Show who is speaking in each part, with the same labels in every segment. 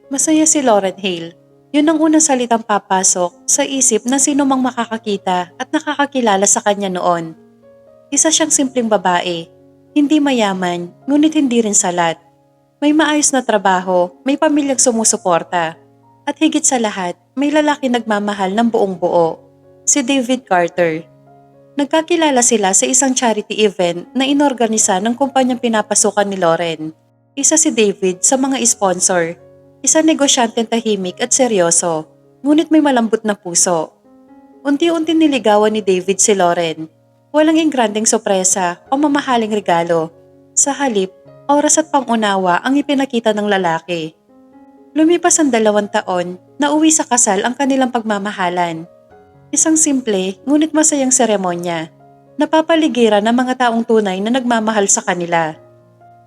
Speaker 1: Masaya si Lauren Hale. Yun ang unang salitang papasok sa isip ng sino mang makakakita at nakakakilala sa kanya noon. Isa siyang simpleng babae. Hindi mayaman, ngunit hindi rin salat. May maayos na trabaho, may pamilyang sumusuporta. At higit sa lahat, may lalaki nagmamahal ng buong buo. Si David Carter. Nagkakilala sila sa isang charity event na inorganisa ng kumpanyang pinapasukan ni Lauren. Isa si David sa mga sponsor. Isa negosyanteng tahimik at seryoso, ngunit may malambot na puso. Unti-unti niligawan ni David si Lauren. Walang ingranding sorpresa o mamahaling regalo. Sa halip, oras at pangunawa ang ipinakita ng lalaki. Lumipas ang 2 taon, nauwi sa kasal ang kanilang pagmamahalan. Isang simple ngunit masayang seremonya. Napapaligiran ng mga taong tunay na nagmamahal sa kanila.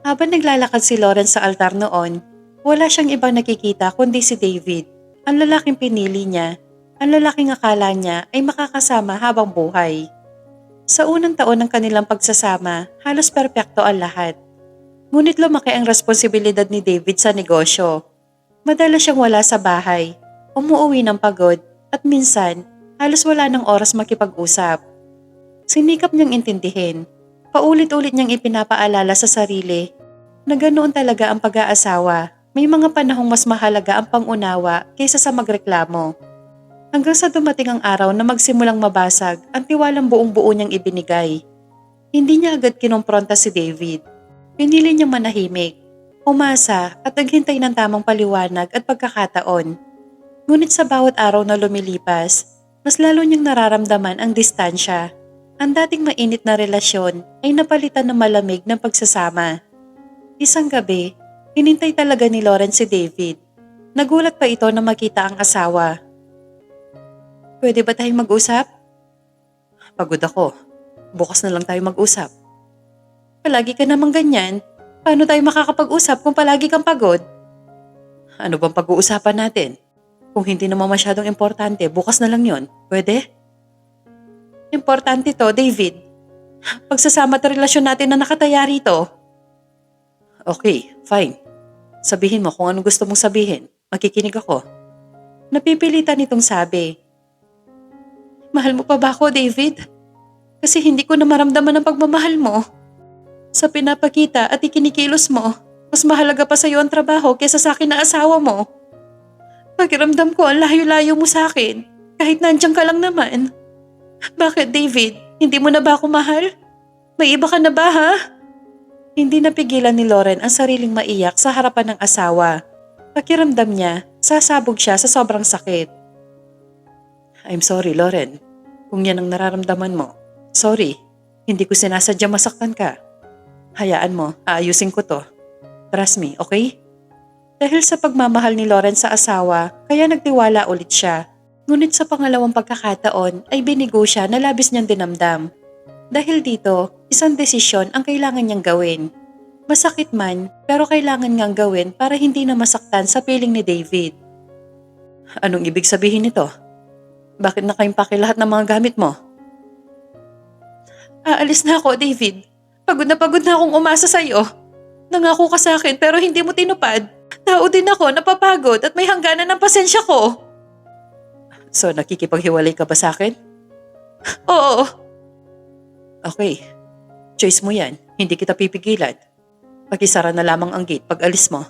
Speaker 1: Habang naglalakad si Lauren sa altar noon, wala siyang ibang nakikita kundi si David. Ang lalaking pinili niya, ang lalaking akala niya ay makakasama habang buhay. Sa unang taon ng kanilang pagsasama, halos perpekto ang lahat. Ngunit lumaki ang responsibilidad ni David sa negosyo. Madalas siyang wala sa bahay, umuuwi ng pagod at minsan halos wala ng oras makipag-usap. Sinikap niyang intindihin. Paulit-ulit niyang ipinapaalala sa sarili na ganoon talaga ang pag-aasawa. May mga panahong mas mahalaga ang pangunawa kaysa sa magreklamo. Hanggang sa dumating ang araw na magsimulang mabasag ang tiwalang buong-buo niyang ibinigay. Hindi niya agad kinompronta si David. Pinili niyang manahimik, umasa at naghintay ng tamang paliwanag at pagkakataon. Ngunit sa bawat araw na lumilipas, mas lalo niyang nararamdaman ang distansya. Ang dating mainit na relasyon ay napalitan ng malamig ng pagsasama. Isang gabi, hinintay talaga ni Lauren si David. Nagulat pa ito na makita ang asawa. Pwede ba tayong mag-usap? Pagod ako. Bukas na lang tayo mag-usap. Palagi ka namang ganyan. Paano tayo makakapag-usap kung palagi kang pagod? Ano bang pag-uusapan natin? Kung hindi naman masyadong importante, bukas na lang yon. Pwede? Importante to, David. Pagsasama at relasyon natin na nakataya rito. Okay, fine. Sabihin mo kung anong gusto mong sabihin. Makikinig ako. Napipilitan nitong sabi. Mahal mo pa ba ako, David? Kasi hindi ko na maramdaman ang pagmamahal mo. Sa pinapakita at ikinikilos mo, mas mahalaga pa sa iyo ang trabaho kaysa sa akin na asawa mo. Pakiramdam ko ang layo-layo mo sa akin, kahit nandiyan ka lang naman. Bakit, David? Hindi mo na ba ako mahal? May iba ka na ba, ha? Hindi napigilan ni Lauren ang sariling maiyak sa harapan ng asawa. Pakiramdam niya, sasabog siya sa sobrang sakit. I'm sorry, Lauren. Kung yan ang nararamdaman mo. Sorry, hindi ko sinasadya masaktan ka. Hayaan mo, aayusin ko to. Trust me, okay? Dahil sa pagmamahal ni Lauren sa asawa, kaya nagtiwala ulit siya. Ngunit sa pangalawang pagkakataon ay binigo siya na labis niyang dinamdam. Dahil dito, isang desisyon ang kailangan niyang gawin. Masakit man, pero kailangan niyang gawin para hindi na masaktan sa piling ni David. Anong ibig sabihin nito? Bakit nakaimpake lahat ng mga gamit mo? Aalis na ako, David. Pagod na akong umasa sa'yo. Nangako ka sa akin pero hindi mo tinupad. Tao din ako, napapagod at may hangganan ng pasensya ko. So nakikipaghiwalay ka ba sa akin? Oo. Okay, choice mo yan. Hindi kita pipigilan. Pakisara na lamang ang gate pag alis mo.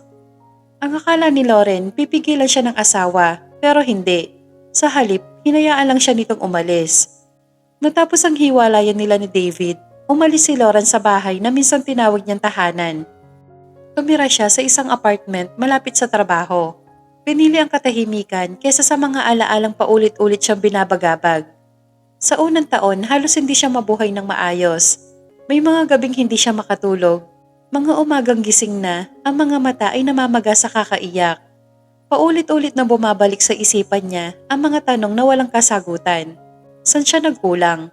Speaker 1: Ang akala ni Lauren, pipigilan siya ng asawa, pero hindi. Sa halip, hinayaan lang siya nitong umalis. Natapos ang hiwalayan nila ni David, umalis si Lauren sa bahay na minsan tinawag niyang tahanan. Tumira siya sa isang apartment malapit sa trabaho. Pinili ang katahimikan kaysa sa mga alaalang paulit-ulit siyang binabagabag. Sa unang taon, halos hindi siya mabuhay ng maayos. May mga gabing hindi siya makatulog. Mga umagang gising na, ang mga mata ay namamaga sa kakaiyak. Paulit-ulit na bumabalik sa isipan niya ang mga tanong na walang kasagutan. Saan siya nagkulang?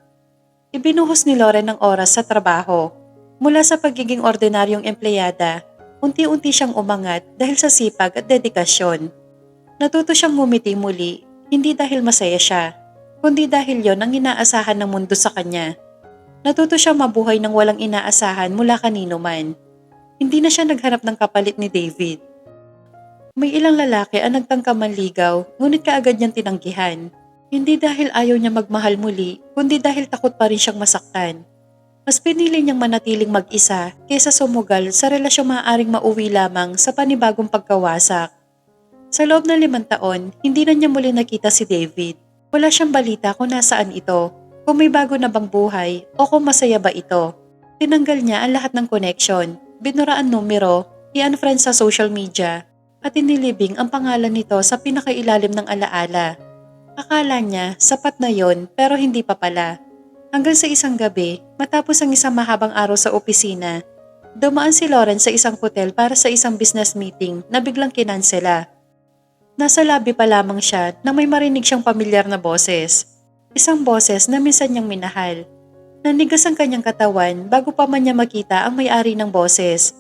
Speaker 1: Ibinuhos ni Lauren ang oras sa trabaho. Mula sa pagiging ordinaryong empleyada, unti-unti siyang umangat dahil sa sipag at dedikasyon. Natuto siyang ngumiti muli, hindi dahil masaya siya, kundi dahil yon ang inaasahan ng mundo sa kanya. Natuto siyang mabuhay ng walang inaasahan mula kanino man. Hindi na siya naghanap ng kapalit ni David. May ilang lalaki ang nagtangka manligaw, ngunit kaagad niyang tinanggihan. Hindi dahil ayaw niya magmahal muli, kundi dahil takot pa rin siyang masaktan. Mas pinili niyang manatiling mag-isa kaysa sumugal sa relasyong maaaring mauwi lamang sa panibagong pagkawasak. Sa loob ng 5 taon, hindi na niya muli nakita si David. Wala siyang balita kung nasaan ito, kung may bago na bang buhay o kung masaya ba ito. Tinanggal niya ang lahat ng connection, binura ang numero, i-unfriend sa social media, at inilibing ang pangalan nito sa pinakailalim ng alaala. Akala niya sapat na yon pero hindi pa pala. Hanggang sa isang gabi, matapos ang isang mahabang araw sa opisina, dumaan si Lauren sa isang hotel para sa isang business meeting na biglang kinansela. Nasa lobby pa lamang siya nang may marinig siyang pamilyar na boses. Isang boses na minsan niyang minahal. Nanigas ang kanyang katawan bago pa man niya makita ang may-ari ng boses.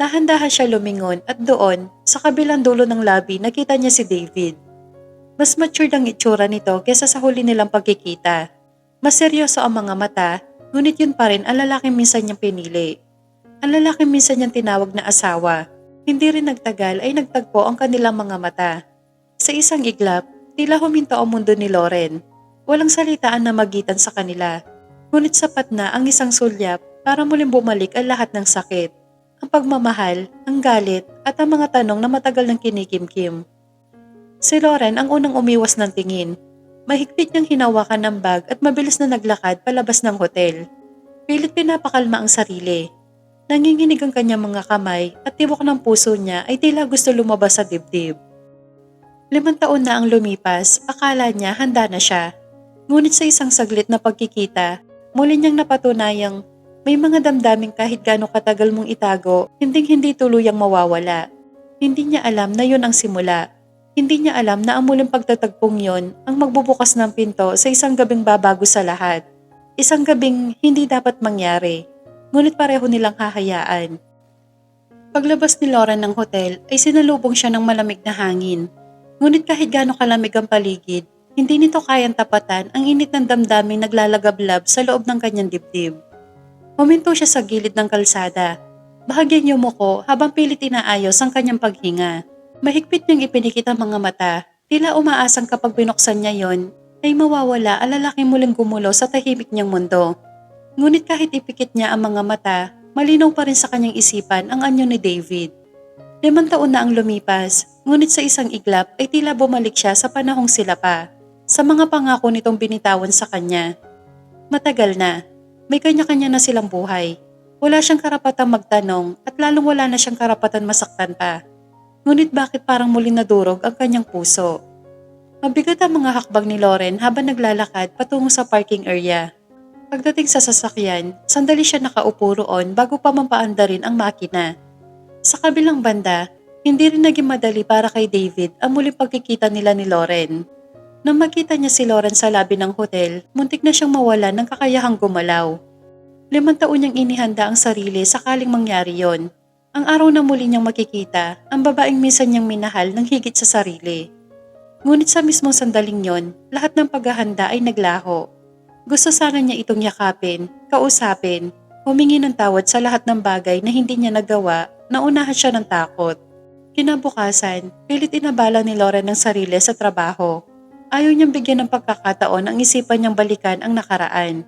Speaker 1: Dahan-dahan siya lumingon at doon, sa kabilang dulo ng lobby, nakita niya si David. Mas matured ang itsura nito kesa sa huli nilang pagkikita. Mas seryoso ang mga mata, ngunit yun pa rin ang lalaking minsan niyang pinili. Ang lalaking minsan niyang tinawag na asawa. Hindi rin nagtagal ay nagtagpo ang kanilang mga mata. Sa isang iglap, tila huminto ang mundo ni Lauren. Walang salitaan na magitan sa kanila. Ngunit sapat na ang isang sulyap para muling bumalik ang lahat ng sakit. Ang pagmamahal, ang galit at ang mga tanong na matagal nang kinikimkim. Si Lauren ang unang umiwas ng tingin. Mahigpit niyang hinawakan ng bag at mabilis na naglakad palabas ng hotel. Pilit pinapakalma ang sarili. Nanginginig ang kanyang mga kamay at tibok ng puso niya ay tila gusto lumabas sa dibdib. 5 taon na ang lumipas, akala niya handa na siya. Ngunit sa isang saglit na pagkikita, muli niyang napatunayang may mga damdaming kahit gaano katagal mong itago, hindi tuluyang mawawala. Hindi niya alam na yun ang simula. Hindi niya alam na ang muling pagtatagpong yon ang magbubukas ng pinto sa isang gabing babago sa lahat. Isang gabing hindi dapat mangyari, ngunit pareho nilang hahayaan. Paglabas ni Lauren ng hotel ay sinalubong siya ng malamig na hangin. Ngunit kahit gaano kalamig ang paligid, hindi nito kayang tapatan ang init ng damdaming naglalagablab sa loob ng kanyang dibdib. Huminto siya sa gilid ng kalsada. Bahagyang yumuko habang pilit inaayos ang kanyang paghinga. Mahigpit niyang ipinikit ang mga mata, tila umaasang kapag binuksan niya yon, ay mawawala ang lalaking muling gumulo sa tahimik niyang mundo. Ngunit kahit ipikit niya ang mga mata, malinaw pa rin sa kanyang isipan ang anyo ni David. 5 taon na ang lumipas, ngunit sa isang iglap ay tila bumalik siya sa panahong sila pa, sa mga pangako nitong binitawan sa kanya. Matagal na, may kanya-kanya na silang buhay. Wala siyang karapatang magtanong at lalong wala na siyang karapatan masaktan pa. Ngunit bakit parang muling nadurog ang kanyang puso? Mabigat ang mga hakbang ni Lauren habang naglalakad patungo sa parking area. Pagdating sa sasakyan, sandali siya nakaupo roon bago pa mapaandarin ang makina. Sa kabilang banda, hindi rin naging madali para kay David ang muling pagkikita nila ni Lauren. Nang makita niya si Lauren sa labi ng hotel, muntik na siyang mawalan ng kakayahang gumalaw. 5 taon niyang inihanda ang sarili sakaling mangyari yon. Ang araw na muli niyang makikita, ang babaeng minsan niyang minahal ng higit sa sarili. Ngunit sa mismong sandaling yon, lahat ng paghahanda ay naglaho. Gusto sana niya itong yakapin, kausapin, humingi ng tawad sa lahat ng bagay na hindi niya nagawa. Naunahan siya ng takot. Kinabukasan, pilit inabala ni Lauren ng sarili sa trabaho. Ayaw niyang bigyan ng pagkakataon ang isipan niyang balikan ang nakaraan.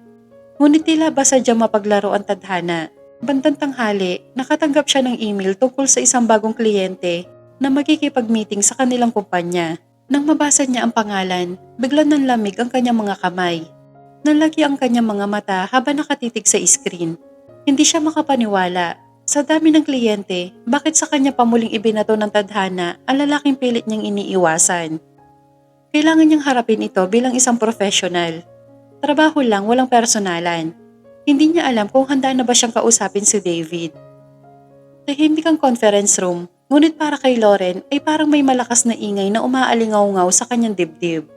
Speaker 1: Ngunit tila ba sadyang mapaglaro ang tadhana. Bandang tanghali, nakatanggap siya ng email tungkol sa isang bagong kliyente na magkikipag-meeting sa kanilang kumpanya. Nang mabasa niya ang pangalan, biglang nanlamig ang kanyang mga kamay. Nalaki ang kanyang mga mata habang nakatitig sa screen. Hindi siya makapaniwala. Sa dami ng kliyente, bakit sa kanya pa muling ibinato ng tadhana ang lalaking pilit niyang iniiwasan? Kailangan niyang harapin ito bilang isang professional. Trabaho lang, walang personalan. Hindi niya alam kung handa na ba siyang kausapin si David. Tahimik ang conference room, ngunit para kay Lauren ay parang may malakas na ingay na umaalingaw-ngaw sa kanyang dibdib.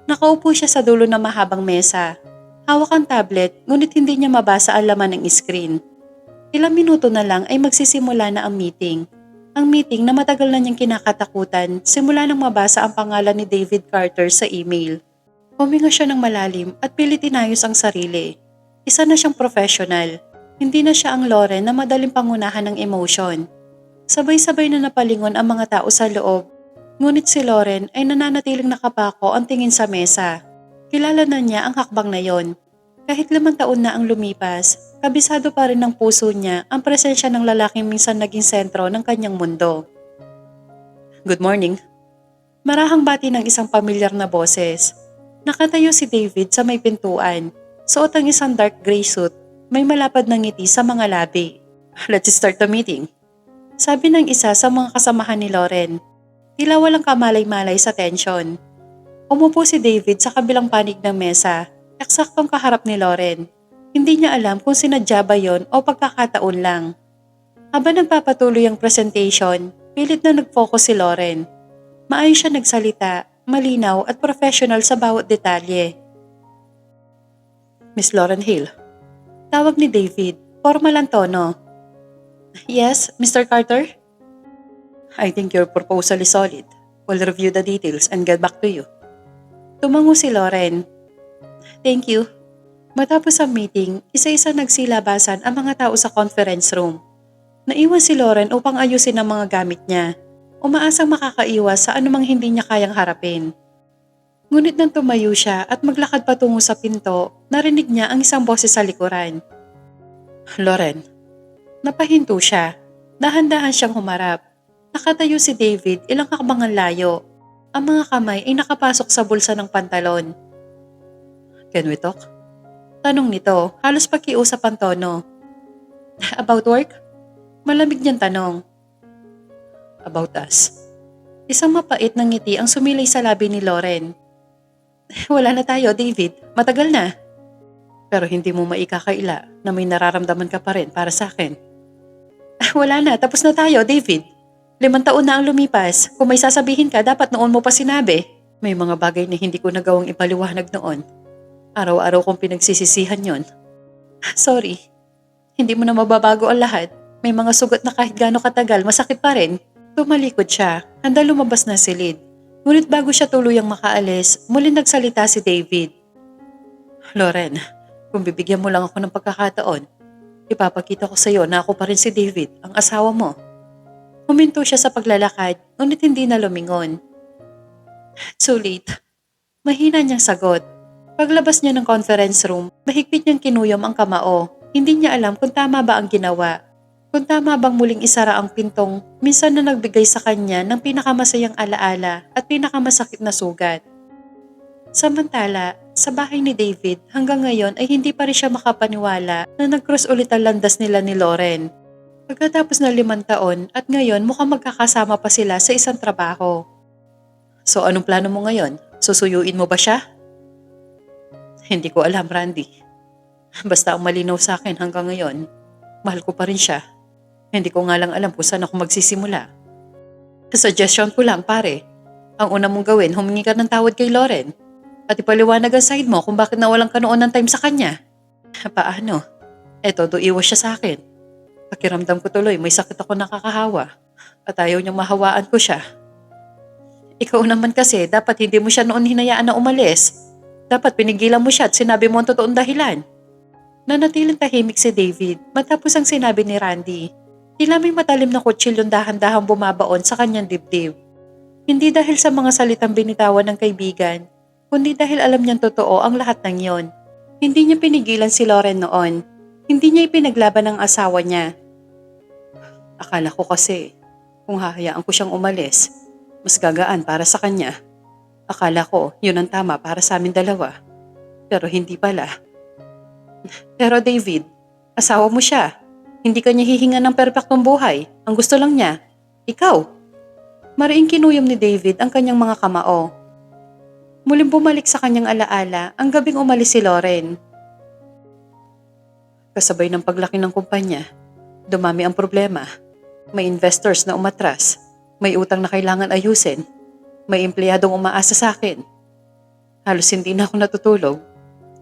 Speaker 1: Nakaupo siya sa dulo ng mahabang mesa. Hawak ang tablet, ngunit hindi niya mabasa ang laman ng screen. Ilang minuto na lang ay magsisimula na ang meeting. Ang meeting na matagal na niyang kinakatakutan simula nang mabasa ang pangalan ni David Carter sa email. Huminga siya ng malalim at pilit inayos ang sarili. Isa na siyang professional. Hindi na siya ang Lauren na madaling pangunahan ng emotion. Sabay-sabay na napalingon ang mga tao sa loob. Ngunit si Lauren ay nananatiling nakapako ang tingin sa mesa. Kilala na niya ang hakbang na yon. Kahit 5 taon na ang lumipas, kabisado pa rin ng puso niya ang presensya ng lalaking minsan naging sentro ng kanyang mundo. Good morning. Marahang bati ng isang pamilyar na boses. Nakatayo si David sa may pintuan. Suot ang isang dark gray suit. May malapad na ngiti sa mga labi. Let's start the meeting. Sabi ng isa sa mga kasamahan ni Lauren. Tila walang kamalay-malay sa tensyon. Umupo si David sa kabilang panig ng mesa, eksaktong kaharap ni Lauren. Hindi niya alam kung sinadya ba yon o pagkakataon lang. Habang nagpapatuloy ang presentation, pilit na nag-focus si Lauren. Maayos siya nagsalita, malinaw at professional sa bawat detalye. Miss Lauren Hill. Tawag ni David, formal ang tono. Yes, Mr. Carter? I think your proposal is solid. We'll review the details and get back to you. Tumango si Lauren. Thank you. Matapos ang meeting, isa-isa nagsilabasan ang mga tao sa conference room. Naiwan si Lauren upang ayusin ang mga gamit niya. Umaasang makakaiwas sa anumang hindi niya kayang harapin. Ngunit nang tumayo siya at maglakad patungo sa pinto, narinig niya ang isang boses sa likuran. Lauren. Napahinto siya. Dahan-dahan siyang humarap. Nakatayo si David ilang hakbangan layo. Ang mga kamay ay nakapasok sa bulsa ng pantalon. Can we talk? Tanong nito, halos pakiusap ang tono. About work? Malamig niyang tanong. About us. Isang mapait na ngiti ang sumilay sa labi ni Lauren. Wala na tayo, David. Matagal na. Pero hindi mo maikakaila na may nararamdaman ka pa rin para sa akin. Wala na, tapos na tayo, David. 5 taon na ang lumipas. Kung may sasabihin ka, dapat noon mo pa sinabi. May mga bagay na hindi ko nagawang ipaliwanag noon. Araw-araw kong pinagsisisihan yon. Sorry. Hindi mo na mababago ang lahat. May mga sugat na kahit gaano katagal, masakit pa rin. Tumalikod siya, handa lumabas na silid. Ngunit bago siya tuluyang makaalis, muli nagsalita si David. Lauren, kung bibigyan mo lang ako ng pagkakataon, ipapakita ko sa iyo na ako pa rin si David, ang asawa mo. Huminto siya sa paglalakad, ngunit hindi na lumingon. Too late. Mahina niyang sagot. Paglabas niya ng conference room, mahigpit niyang kinuyom ang kamao. Hindi niya alam kung tama ba ang ginawa. Kung tama bang muling isara ang pintong minsan na nagbigay sa kanya ng pinakamasayang alaala at pinakamasakit na sugat. Samantala, sa bahay ni David hanggang ngayon ay hindi pa rin siya makapaniwala na nag-cross ulit ang landas nila ni Lauren. Pagkatapos ng 5 taon at ngayon mukhang magkakasama pa sila sa isang trabaho. So anong plano mo ngayon? Susuyuin mo ba siya? Hindi ko alam, Randy. Basta ang malinaw sa akin hanggang ngayon, mahal ko pa rin siya. Hindi ko nga lang alam kung saan ako magsisimula. Suggestion ko lang, pare. Ang una mong gawin, humingi ka ng tawad kay Lauren. At ipaliwanag ang side mo kung bakit nawalan ka noon ng time sa kanya. Paano? Eto, iwas siya sa akin. Pakiramdam ko tuloy, may sakit ako nakakahawa. At ayaw niyang mahawaan ko siya. Ikaw naman kasi, dapat hindi mo siya noon hinayaan na umalis. Dapat pinigilan mo siya at sinabi mo ang totoong dahilan. Nanatiling tahimik si David matapos ang sinabi ni Randy. Tila may matalim na kutsilyong dahan-dahang bumabaon sa kanyang dibdib. Hindi dahil sa mga salitang binitawan ng kaibigan, kundi dahil alam niyang totoo ang lahat ng yon. Hindi niya pinigilan si Lauren noon. Hindi niya ipinaglaban ang asawa niya. Akala ko kasi, kung hahayaan ko siyang umalis, mas gagaan para sa kanya. Akala ko yun ang tama para sa amin dalawa. Pero hindi pala. Pero David, asawa mo siya. Hindi ka niya hihinga ng perpektong buhay. Ang gusto lang niya, ikaw. Mariing kinuyom ni David ang kanyang mga kamao. Muling bumalik sa kanyang alaala ang gabing umalis si Lauren. Kasabay ng paglaki ng kumpanya, dumami ang problema. May investors na umatras. May utang na kailangan ayusin. May empleyadong umaasa sa akin. Halos hindi na ako natutulog.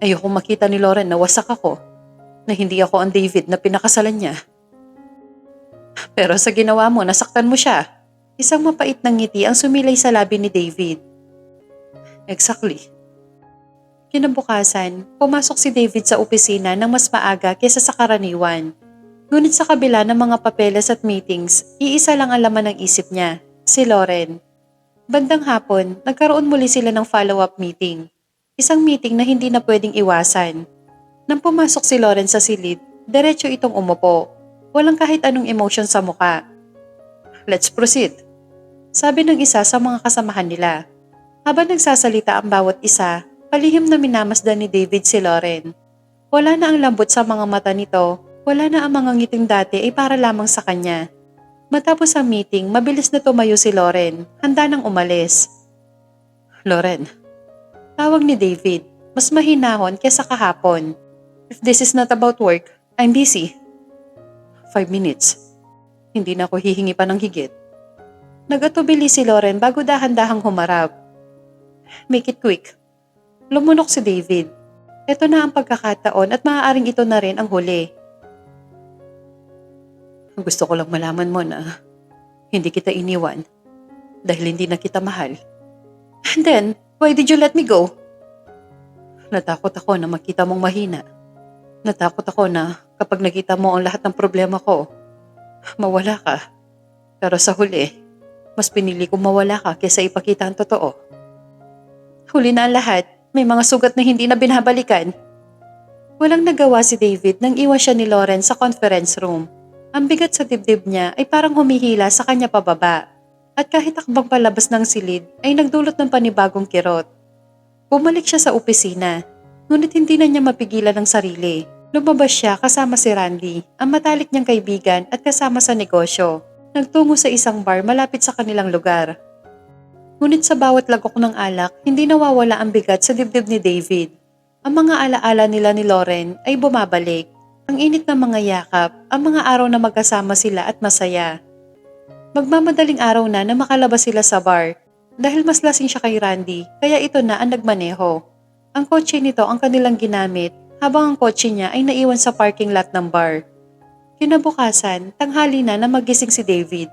Speaker 1: Ayokong makita ni Lauren na wasak ako. Na hindi ako ang David na pinakasalan niya. Pero sa ginawa mo, nasaktan mo siya. Isang mapait na ngiti ang sumilay sa labi ni David. Exactly. Kinabukasan, pumasok si David sa opisina ng mas maaga kaysa sa karaniwan. Ngunit sa kabila ng mga papeles at meetings, iisa lang ang laman ng isip niya, si Lauren. Bandang hapon, nagkaroon muli sila ng follow-up meeting. Isang meeting na hindi na pwedeng iwasan. Nang pumasok si Lauren sa silid, diretso itong umupo. Walang kahit anong emotion sa muka. Let's proceed, sabi ng isa sa mga kasamahan nila. Habang nagsasalita ang bawat isa, palihim na minamasdan ni David si Lauren. Wala na ang lambot sa mga mata nito, wala na ang mga ngiting dati ay para lamang sa kanya. Matapos ang meeting, mabilis na tumayo si Lauren, handa nang umalis. Lauren, tawag ni David, mas mahinahon kesa kahapon. If this is not about work, I'm busy. 5 minutes. Hindi na ako hihingi pa ng higit. Nagatubili si Lauren bago dahan-dahang humarap. Make it quick. Lumunok si David. Ito na ang pagkakataon at maaaring ito na rin ang huli. Gusto ko lang malaman mo na hindi kita iniwan dahil hindi na kita mahal. And then, why did you let me go? Natakot ako na makita mong mahina. Natakot ako na kapag nakita mo ang lahat ng problema ko, mawala ka. Pero sa huli, mas pinili kong mawala ka kaysa ipakita ang totoo. Huli na ang lahat, may mga sugat na hindi na binabalikan. Walang nagawa si David nang iwan siya ni Lauren sa conference room. Ang bigat sa dibdib niya ay parang humihila sa kanya pababa. At kahit akbang palabas ng silid ay nagdulot ng panibagong kirot. Bumalik siya sa opisina, ngunit hindi na niya mapigilan ang sarili. Lumabas siya kasama si Randy, ang matalik niyang kaibigan at kasama sa negosyo. Nagtungo sa isang bar malapit sa kanilang lugar. Ngunit sa bawat lagok ng alak, hindi nawawala ang bigat sa dibdib ni David. Ang mga alaala nila ni Lauren ay bumabalik. Ang init ng mga yakap, ang mga araw na magkasama sila at masaya. Magmamadaling araw na makalabas sila sa bar. Dahil mas lasing siya kay Randy, kaya ito na ang nagmaneho. Ang kotse nito ang kanilang ginamit, habang ang kotse niya ay naiwan sa parking lot ng bar. Kinabukasan, tanghali na magising si David.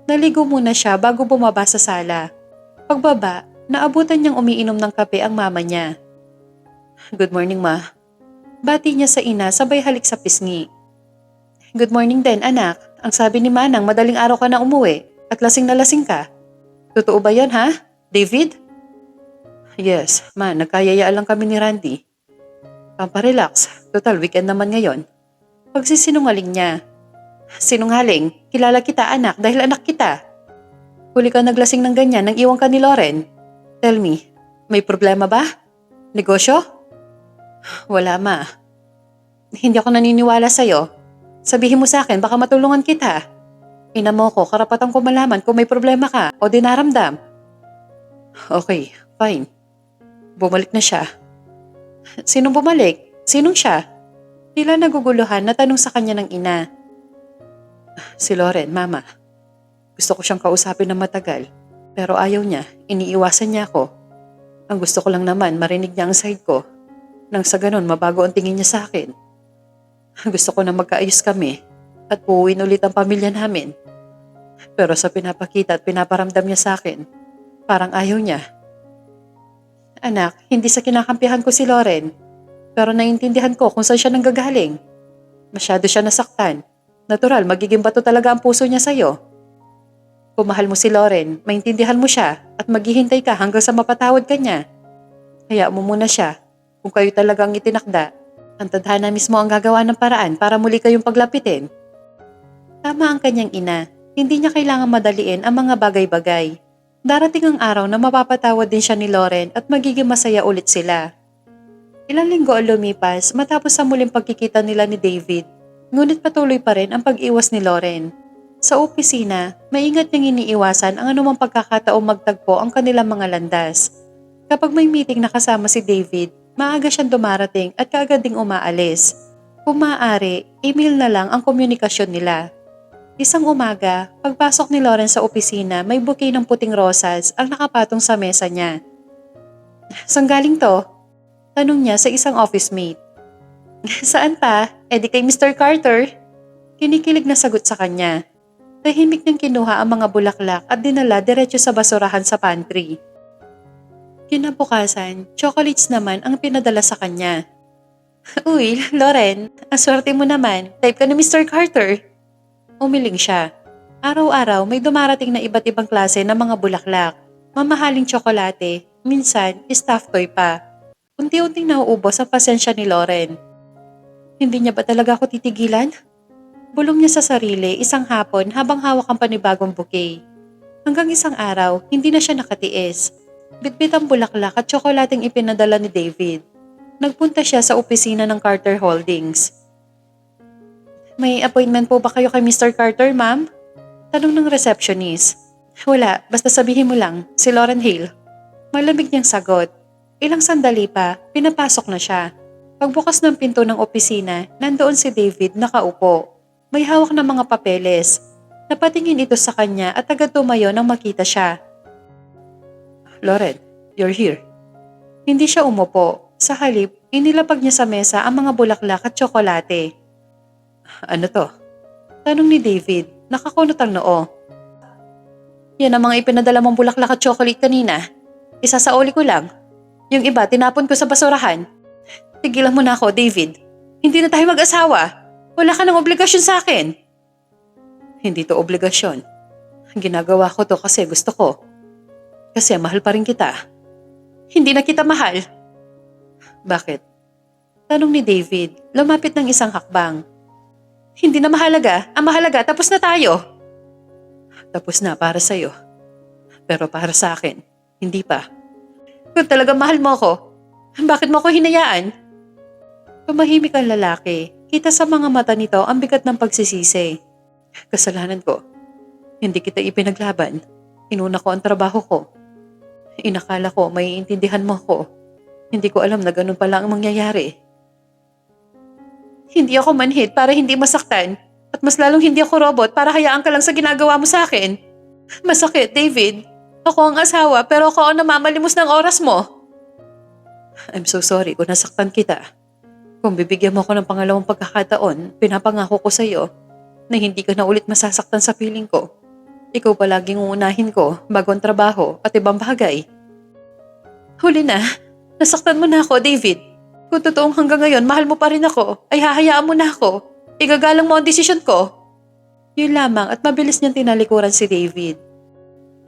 Speaker 1: Naligo muna siya bago bumaba sa sala. Pagbaba, naabutan niyang umiinom ng kape ang mama niya. Good morning, ma. Bati niya sa ina sabay halik sa pisngi. Good morning din, anak. Ang sabi ni Manang madaling araw ka na umuwi at lasing na lasing ka. Totoo ba yan, ha, David? Yes, ma. Nagkayayaan lang kami ni Randy. Pamparelax. Total weekend naman ngayon. Pagsisinungaling niya. Sinungaling? Kilala kita, anak, dahil anak kita. Huli ka naglasing ng ganyan nang iwan ka ni Lauren. Tell me, may problema ba? Negosyo? Wala, ma. Hindi ako naniniwala sa'yo. Sabihin mo sa akin, baka matulungan kita. Ina mo ko, karapatan ko malaman kung may problema ka o dinaramdam. Okay, fine. Bumalik na siya. Sinong bumalik? Sinong siya? Tila naguguluhan na tanong sa kanya ng ina. Si Lauren, mama. Gusto ko siyang kausapin ng matagal, pero ayaw niya, iniiwasan niya ako. Ang gusto ko lang naman marinig niya ang side ko, nang sa ganun mabago ang tingin niya sa akin. Gusto ko na magkaayos kami at buuin ulit ang pamilya namin. Pero sa pinapakita at pinaparamdam niya sa akin, parang ayaw niya. Anak, hindi sa kinakampihan ko si Lauren, pero naiintindihan ko kung saan siya nanggagaling. Masyado siya nasaktan. Natural, magiging bato talaga ang puso niya sa'yo. Kung mahal mo si Lauren, maintindihan mo siya at maghihintay ka hanggang sa mapatawad ka niya. Hayaan mo muna siya. Kung kayo talagang itinakda, ang tadhana mismo ang gagawa ng paraan para muli kayong paglapitin. Tama ang kanyang ina. Hindi niya kailangan madaliin ang mga bagay-bagay. Darating ang araw na mapapatawad din siya ni Lauren at magiging masaya ulit sila. Ilang linggo ang lumipas matapos sa muling pagkikita nila ni David. Ngunit patuloy pa rin ang pag-iwas ni Lauren. Sa opisina, maingat niyang iniiwasan ang anumang pagkakataong magtagpo ang kanilang mga landas. Kapag may meeting na kasama si David, maaga siyang dumarating at kaagad ding umaalis. Kung maaari, email na lang ang komunikasyon nila. Isang umaga, pagpasok ni Lauren sa opisina, may bouquet ng puting rosas ang nakapatong sa mesa niya. Saan galing to? Tanong niya sa isang office mate. Saan pa? Eh di kay Mr. Carter. Kinikilig na sagot sa kanya. Tahimik niyang kinuha ang mga bulaklak at dinala diretso sa basurahan sa pantry. Kinabukasan, chocolates naman ang pinadala sa kanya. Uy, Loren, ang swerte mo naman. Type ka ni Mr. Carter. Umiling siya. Araw-araw may dumarating na iba't ibang klase ng mga bulaklak. Mamahaling tsokolate, minsan stuffed toy pa. Unti-unting nauubos ang pasensya ni Loren. Hindi niya ba talaga ako titigilan? Bulong niya sa sarili isang hapon habang hawak ang panibagong bouquet. Hanggang isang araw, hindi na siya nakatiis. Bitbit ang bulaklak at tsokolating ipinadala ni David. Nagpunta siya sa opisina ng Carter Holdings. May appointment po ba kayo kay Mr. Carter, ma'am? Tanong ng receptionist. Wala, basta sabihin mo lang, si Lauren Hale. Malamig niyang sagot. Ilang sandali pa, pinapasok na siya. Pagbukas ng pinto ng opisina, nandoon si David nakaupo. May hawak na mga papeles. Napatingin ito sa kanya at agad tumayo nang makita siya. Lauren, you're here. Hindi siya umupo. Sa halip, inilapag niya sa mesa ang mga bulaklak at tsokolate. Ano to? Tanong ni David, nakakunot ang noo. Yan ang mga ipinadala mong bulaklak at chocolate kanina. Isasauli ko lang. Yung iba, tinapon ko sa basurahan. Tigilan mo na ako, David. Hindi na tayo mag-asawa. Wala ka ng obligasyon sa akin. Hindi to obligasyon. Ginagawa ko to kasi gusto ko. Kasi mahal pa rin kita. Hindi na kita mahal. Bakit? Tanong ni David, lumapit ng isang hakbang. Hindi na mahalaga. Ang mahalaga, tapos na tayo. Tapos na para sa'yo. Pero para sa akin, hindi pa. Kung talaga mahal mo ako, bakit mo ako hinayaan? Tumahimik ang lalaki. Kita sa mga mata nito ang bigat ng pagsisisi. Kasalanan ko. Hindi kita ipinaglaban. Inuna ko ang trabaho ko. Inakala ko maiintindihan mo ko. Hindi ko alam na ganun pala ang mangyayari. Hindi ako manhid para hindi masaktan. At mas lalong hindi ako robot para hayaan ka lang sa ginagawa mo sa akin. Masakit, David. Ako ang asawa pero ako ang namamalimos ng oras mo. I'm so sorry kung nasaktan kita. Kung bibigyan mo ako ng pangalawang pagkakataon, pinapangako ko sa iyo na hindi ka na ulit masasaktan sa piling ko. Ikaw palaging uunahin ko bago ang trabaho at ibang bagay. Huli na. Nasaktan mo na ako, David. Kung totoong hanggang ngayon mahal mo pa rin ako, ay hahayaan mo na ako. Igagalang mo ang desisyon ko. Yun lamang at mabilis niyang tinalikuran si David.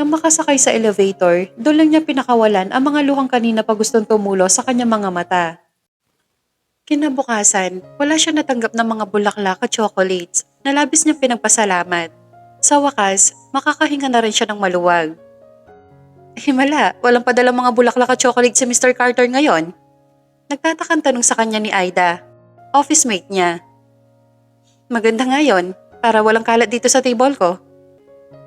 Speaker 1: Nang makasakay sa elevator, doon lang niya pinakawalan ang mga luhang kanina pa gustong tumulo sa kanyang mga mata. Kinabukasan, wala siya natanggap ng mga bulaklak at chocolates na labis niyang pinagpasalamat. Sa wakas, makakahinga na rin siya ng maluwag. Himala, walang padalang mga bulaklak at chocolate si Mr. Carter ngayon. Nagtatakang tanong sa kanya ni Aida, office mate niya. Maganda nga yun, para walang kalat dito sa table ko.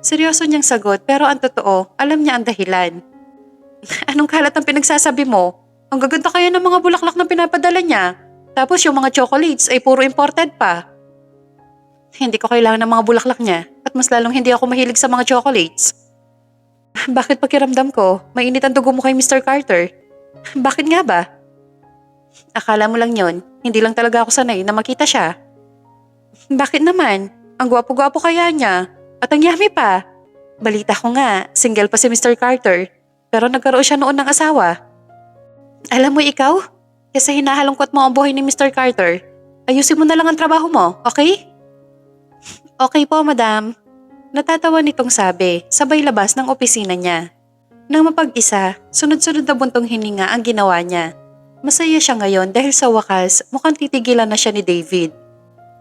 Speaker 1: Seryoso niyang sagot pero ang totoo, alam niya ang dahilan. Anong kalat ang pinagsasabi mo? Ang gaganda kaya ng mga bulaklak na pinapadala niya. Tapos yung mga chocolates ay puro imported pa. Hindi ko kailangan ng mga bulaklak niya at mas lalong hindi ako mahilig sa mga chocolates. Bakit pakiramdam ko, mainit ang dugo mo kay Mr. Carter? Bakit nga ba? Akala mo lang yon, hindi lang talaga ako sanay na makita siya. Bakit naman? Ang gwapo-gwapo kaya niya. At ang yummy pa. Balita ko nga, single pa si Mr. Carter. Pero nagkaroon siya noon ng asawa. Alam mo ikaw, kasi hinahalungkot mo ang buhay ni Mr. Carter. Ayusin mo na lang ang trabaho mo, okay? Okay po, madam. Natatawa nitong sabi, sabay labas ng opisina niya. Nang mapag-isa, sunod-sunod na buntong hininga ang ginawa niya. Masaya siya ngayon dahil sa wakas mukhang titigilan na siya ni David.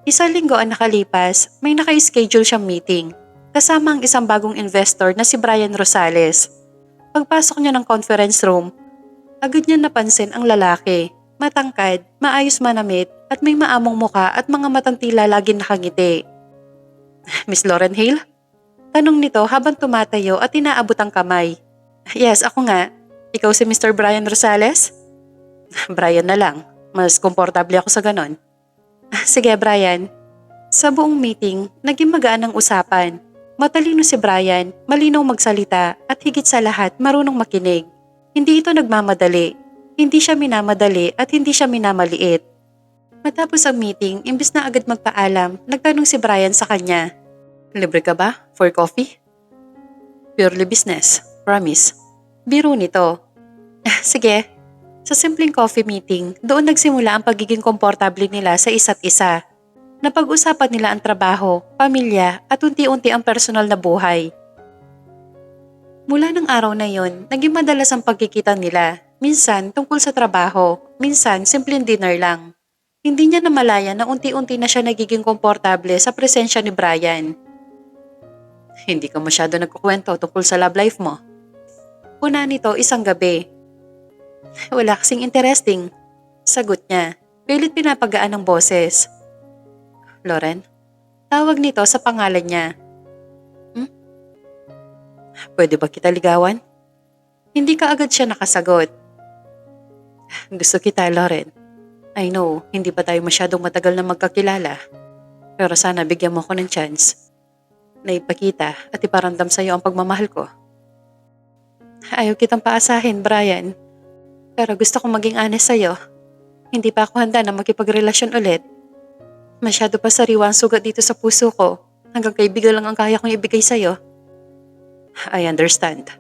Speaker 1: Isang linggo ang nakalipas, may naka-schedule siyang meeting. Kasama ang isang bagong investor na si Brian Rosales. Pagpasok niya ng conference room, agad niya napansin ang lalaki. Matangkad, maayos manamit at may maamong muka at mga matang tila laging nakangiti. Miss Lauren Hale? Tanong nito habang tumatayo at inaabot ang kamay. Yes, ako nga. Ikaw si Mr. Brian Rosales? Brian na lang. Mas komportable ako sa ganon. Sige, Brian. Sa buong meeting, naging magaan ang usapan. Matalino si Brian, malinaw magsalita at higit sa lahat marunong makinig. Hindi ito nagmamadali. Hindi siya minamadali at hindi siya minamaliit. Matapos ang meeting, imbis na agad magpaalam, nagtanong si Brian sa kanya. Libre ka ba? For coffee? Purely business. Promise. Biro nito. Sige. Sa simpleng coffee meeting, doon nagsimula ang pagiging komportable nila sa isa't isa. Napag-usapan nila ang trabaho, pamilya at unti-unti ang personal na buhay. Mula ng araw na yon, naging madalas ang pagkikita nila. Minsan tungkol sa trabaho, minsan simpleng dinner lang. Hindi niya namalaya na unti-unti na siya nagiging komportable sa presensya ni Brian. Hindi ka masyado nagkukwento tungkol sa love life mo. Una nito isang gabi. Wala kasing interesting. Sagot niya. Pilit pinapagaan ng boses. Loren? Tawag nito sa pangalan niya. Pwede ba kita ligawan? Hindi ka agad siya nakasagot. Gusto kita, Loren. I know, hindi pa tayo masyadong matagal na magkakilala. Pero sana bigyan mo ko ng chance na ipakita at iparamdam sa'yo ang pagmamahal ko. Ayaw kitang paasahin, Brian. Pero gusto kong maging honest sa'yo. Hindi pa ako handa na makipagrelasyon ulit. Masyado pa sariwa ang sugat dito sa puso ko. Hanggang kaibigan lang ang kaya kong ibigay sa'yo. I understand.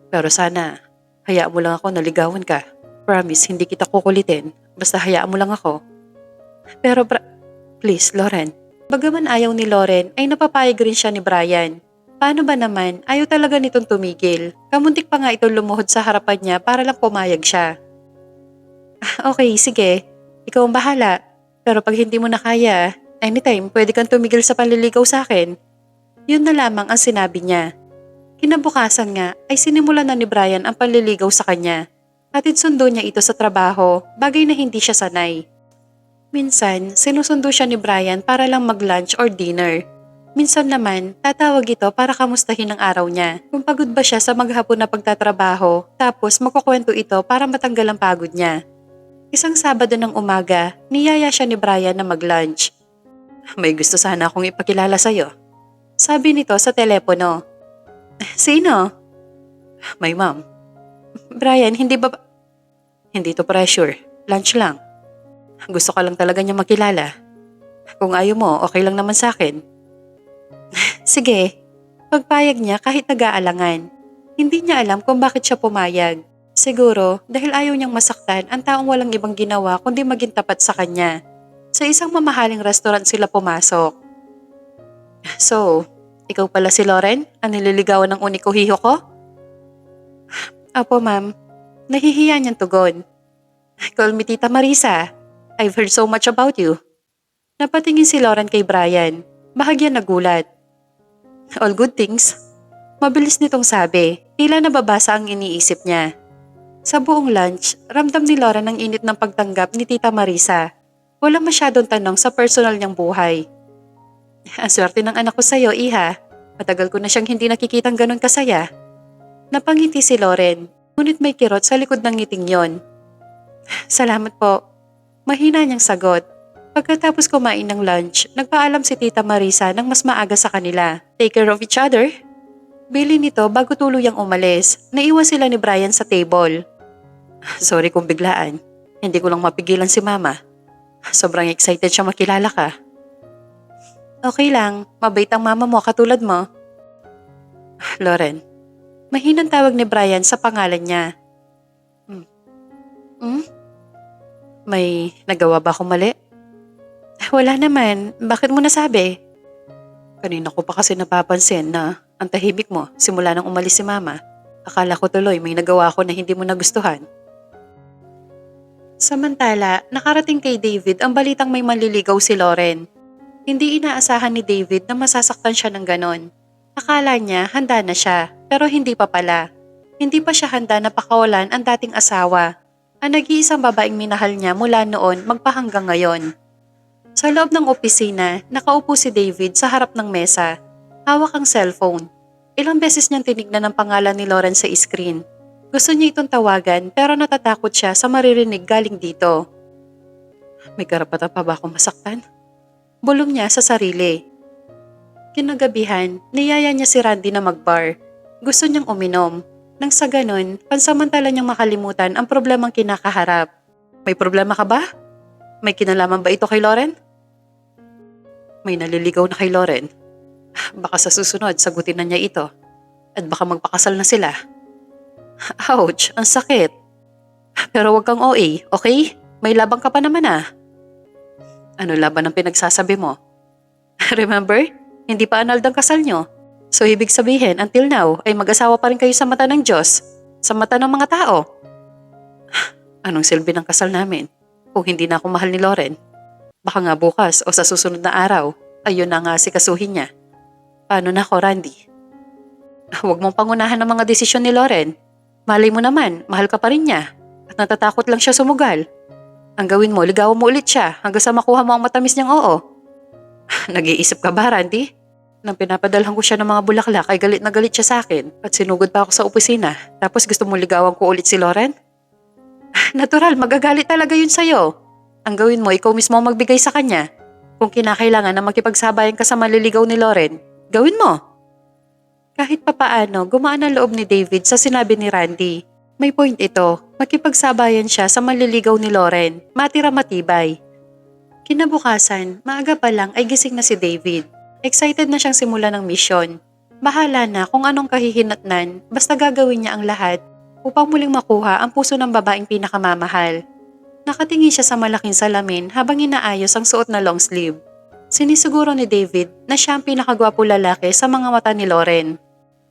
Speaker 1: Pero sana, hayaan mo lang ako na ligawan ka. Promise, hindi kita kukulitin. Basta hayaan mo lang ako. Pero please, Loren. Bagaman ayaw ni Loren, ay napapayag rin siya ni Brian. Paano ba naman, ayaw talaga nitong tumigil. Kamuntik pa nga itong lumuhod sa harapan niya para lang pumayag siya. Okay, sige. Ikaw ang bahala. Pero pag hindi mo na kaya, anytime pwede kang tumigil sa panliligaw sa akin. Yun na lamang ang sinabi niya. Kinabukasan nga ay sinimulan na ni Brian ang panliligaw sa kanya. Hatid sundo niya ito sa trabaho, bagay na hindi siya sanay. Minsan, sinusundo siya ni Brian para lang mag-lunch or dinner. Minsan naman, tatawag ito para kamustahin ang araw niya. Kung pagod ba siya sa maghapon na pagtatrabaho, tapos magkukwento ito para matanggal ang pagod niya. Isang Sabado ng umaga, niyaya siya ni Brian na mag-lunch. May gusto sana akong ipakilala sa'yo. Sabi nito sa telepono. Sino? My mom. Brian, hindi to pressure. Lunch lang. Gusto ka lang talaga niya makilala. Kung ayaw mo, okay lang naman sa akin. Sige. Pagpayag niya kahit nag-aalangan. Hindi niya alam kung bakit siya pumayag. Siguro dahil ayaw niyang masaktan ang taong walang ibang ginawa kundi maging tapat sa kanya. Sa isang mamahaling restaurant sila pumasok. So, ikaw pala si Loren? Ang nililigawan ng uniko hiho ko? Apo ma'am, nahihiya niyang tugon. Call me Tita Marisa. I've heard so much about you. Napatingin si Loren kay Brian. Bahagyan nagulat. All good things. Mabilis nitong sabi, tila nababasa ang iniisip niya. Sa buong lunch, ramdam ni Loren ang init ng pagtanggap ni Tita Marisa. Wala masyadong tanong sa personal niyang buhay. Ang swerte ng anak ko sa'yo, Iha. Matagal ko na siyang hindi nakikitang ganun kasaya. Napangiti si Loren, ngunit may kirot sa likod ng ngiting yon. Salamat po. Mahina niyang sagot. Pagkatapos kumain ng lunch, nagpaalam si Tita Marisa ng mas maaga sa kanila. Take care of each other. Bili nito bago tuluyang umalis. Naiwan sila ni Brian sa table. Sorry kung biglaan. Hindi ko lang mapigilan si Mama. Sobrang excited siya makilala ka. Okay lang, mabait ang mama mo katulad mo. Loren, mahinang tawag ni Brian sa pangalan niya. May nagawa ba akong mali? Wala naman, bakit mo nasabi? Kanina ko pa kasi napapansin na ang tahimik mo simula nang umalis si Mama. Akala ko tuloy may nagawa ako na hindi mo nagustuhan. Samantala, nakarating kay David ang balitang may manliligaw si Loren. Hindi inaasahan ni David na masasaktan siya ng ganon. Akala niya handa na siya, pero hindi pa pala. Hindi pa siya handa na pakawalan ang dating asawa. Ang nag-iisang babaeng minahal niya mula noon magpahanggang ngayon. Sa loob ng opisina, nakaupo si David sa harap ng mesa. Hawak ang cellphone. Ilang beses niyang tinignan ang pangalan ni Loren sa screen. Gusto niya itong tawagan pero natatakot siya sa maririnig galing dito. May karapatan pa ba akong masaktan? Bulong niya sa sarili. Kinagabihan, niyaya niya si Randy na mag-bar. Gusto niyang uminom. Nang sa ganun, pansamantala niyang makalimutan ang problemang kinakaharap. May problema ka ba? May kinalaman ba ito kay Loren? May naliligaw na kay Loren. Baka sa susunod, sagutin na niya ito. At baka magpakasal na sila. Ouch, ang sakit. Pero wag kang OA, okay? May labang ka pa naman ah. Ano laban ang pinagsasabi mo? Remember? Hindi pa annulled ang kasal nyo. So ibig sabihin, until now, ay mag-asawa pa rin kayo sa mata ng Diyos, sa mata ng mga tao. Anong silbi ng kasal namin kung hindi na ako mahal ni Loren? Baka nga bukas o sa susunod na araw, ayun na nga sikasuhin niya. Paano na ako, Randy? Huwag mong pangunahan ng mga desisyon ni Loren. Malay mo naman, mahal ka pa rin niya at natatakot lang siya sumugal. Ang gawin mo, ligawan mo ulit siya hanggang sa makuha mo ang matamis niyang oo. Nag-iisip ka ba, Randy? Nang pinapadalhan ko siya ng mga bulaklak ay galit na galit siya sa akin at sinugod pa ako sa opisina. Tapos gusto mo ligawan ko ulit si Loren? Natural, magagalit talaga yun sa'yo. Ang gawin mo, ikaw mismo ang magbigay sa kanya. Kung kinakailangan na makipagsabayan ka sa maliligaw ni Loren, gawin mo. Kahit papaano, gumaan ang loob ni David sa sinabi ni Randy. May point ito, makipagsabayan siya sa maliligaw ni Loren, matira matibay. Kinabukasan, maaga pa lang ay gising na si David. Excited na siyang simulan ng misyon. Bahala na kung anong kahihinatnan, basta gagawin niya ang lahat upang muling makuha ang puso ng babaeng pinakamamahal. Nakatingin siya sa malaking salamin habang inaayos ang suot na long sleeve. Sinisiguro ni David na siya ang pinakagwapo lalaki sa mga mata ni Loren.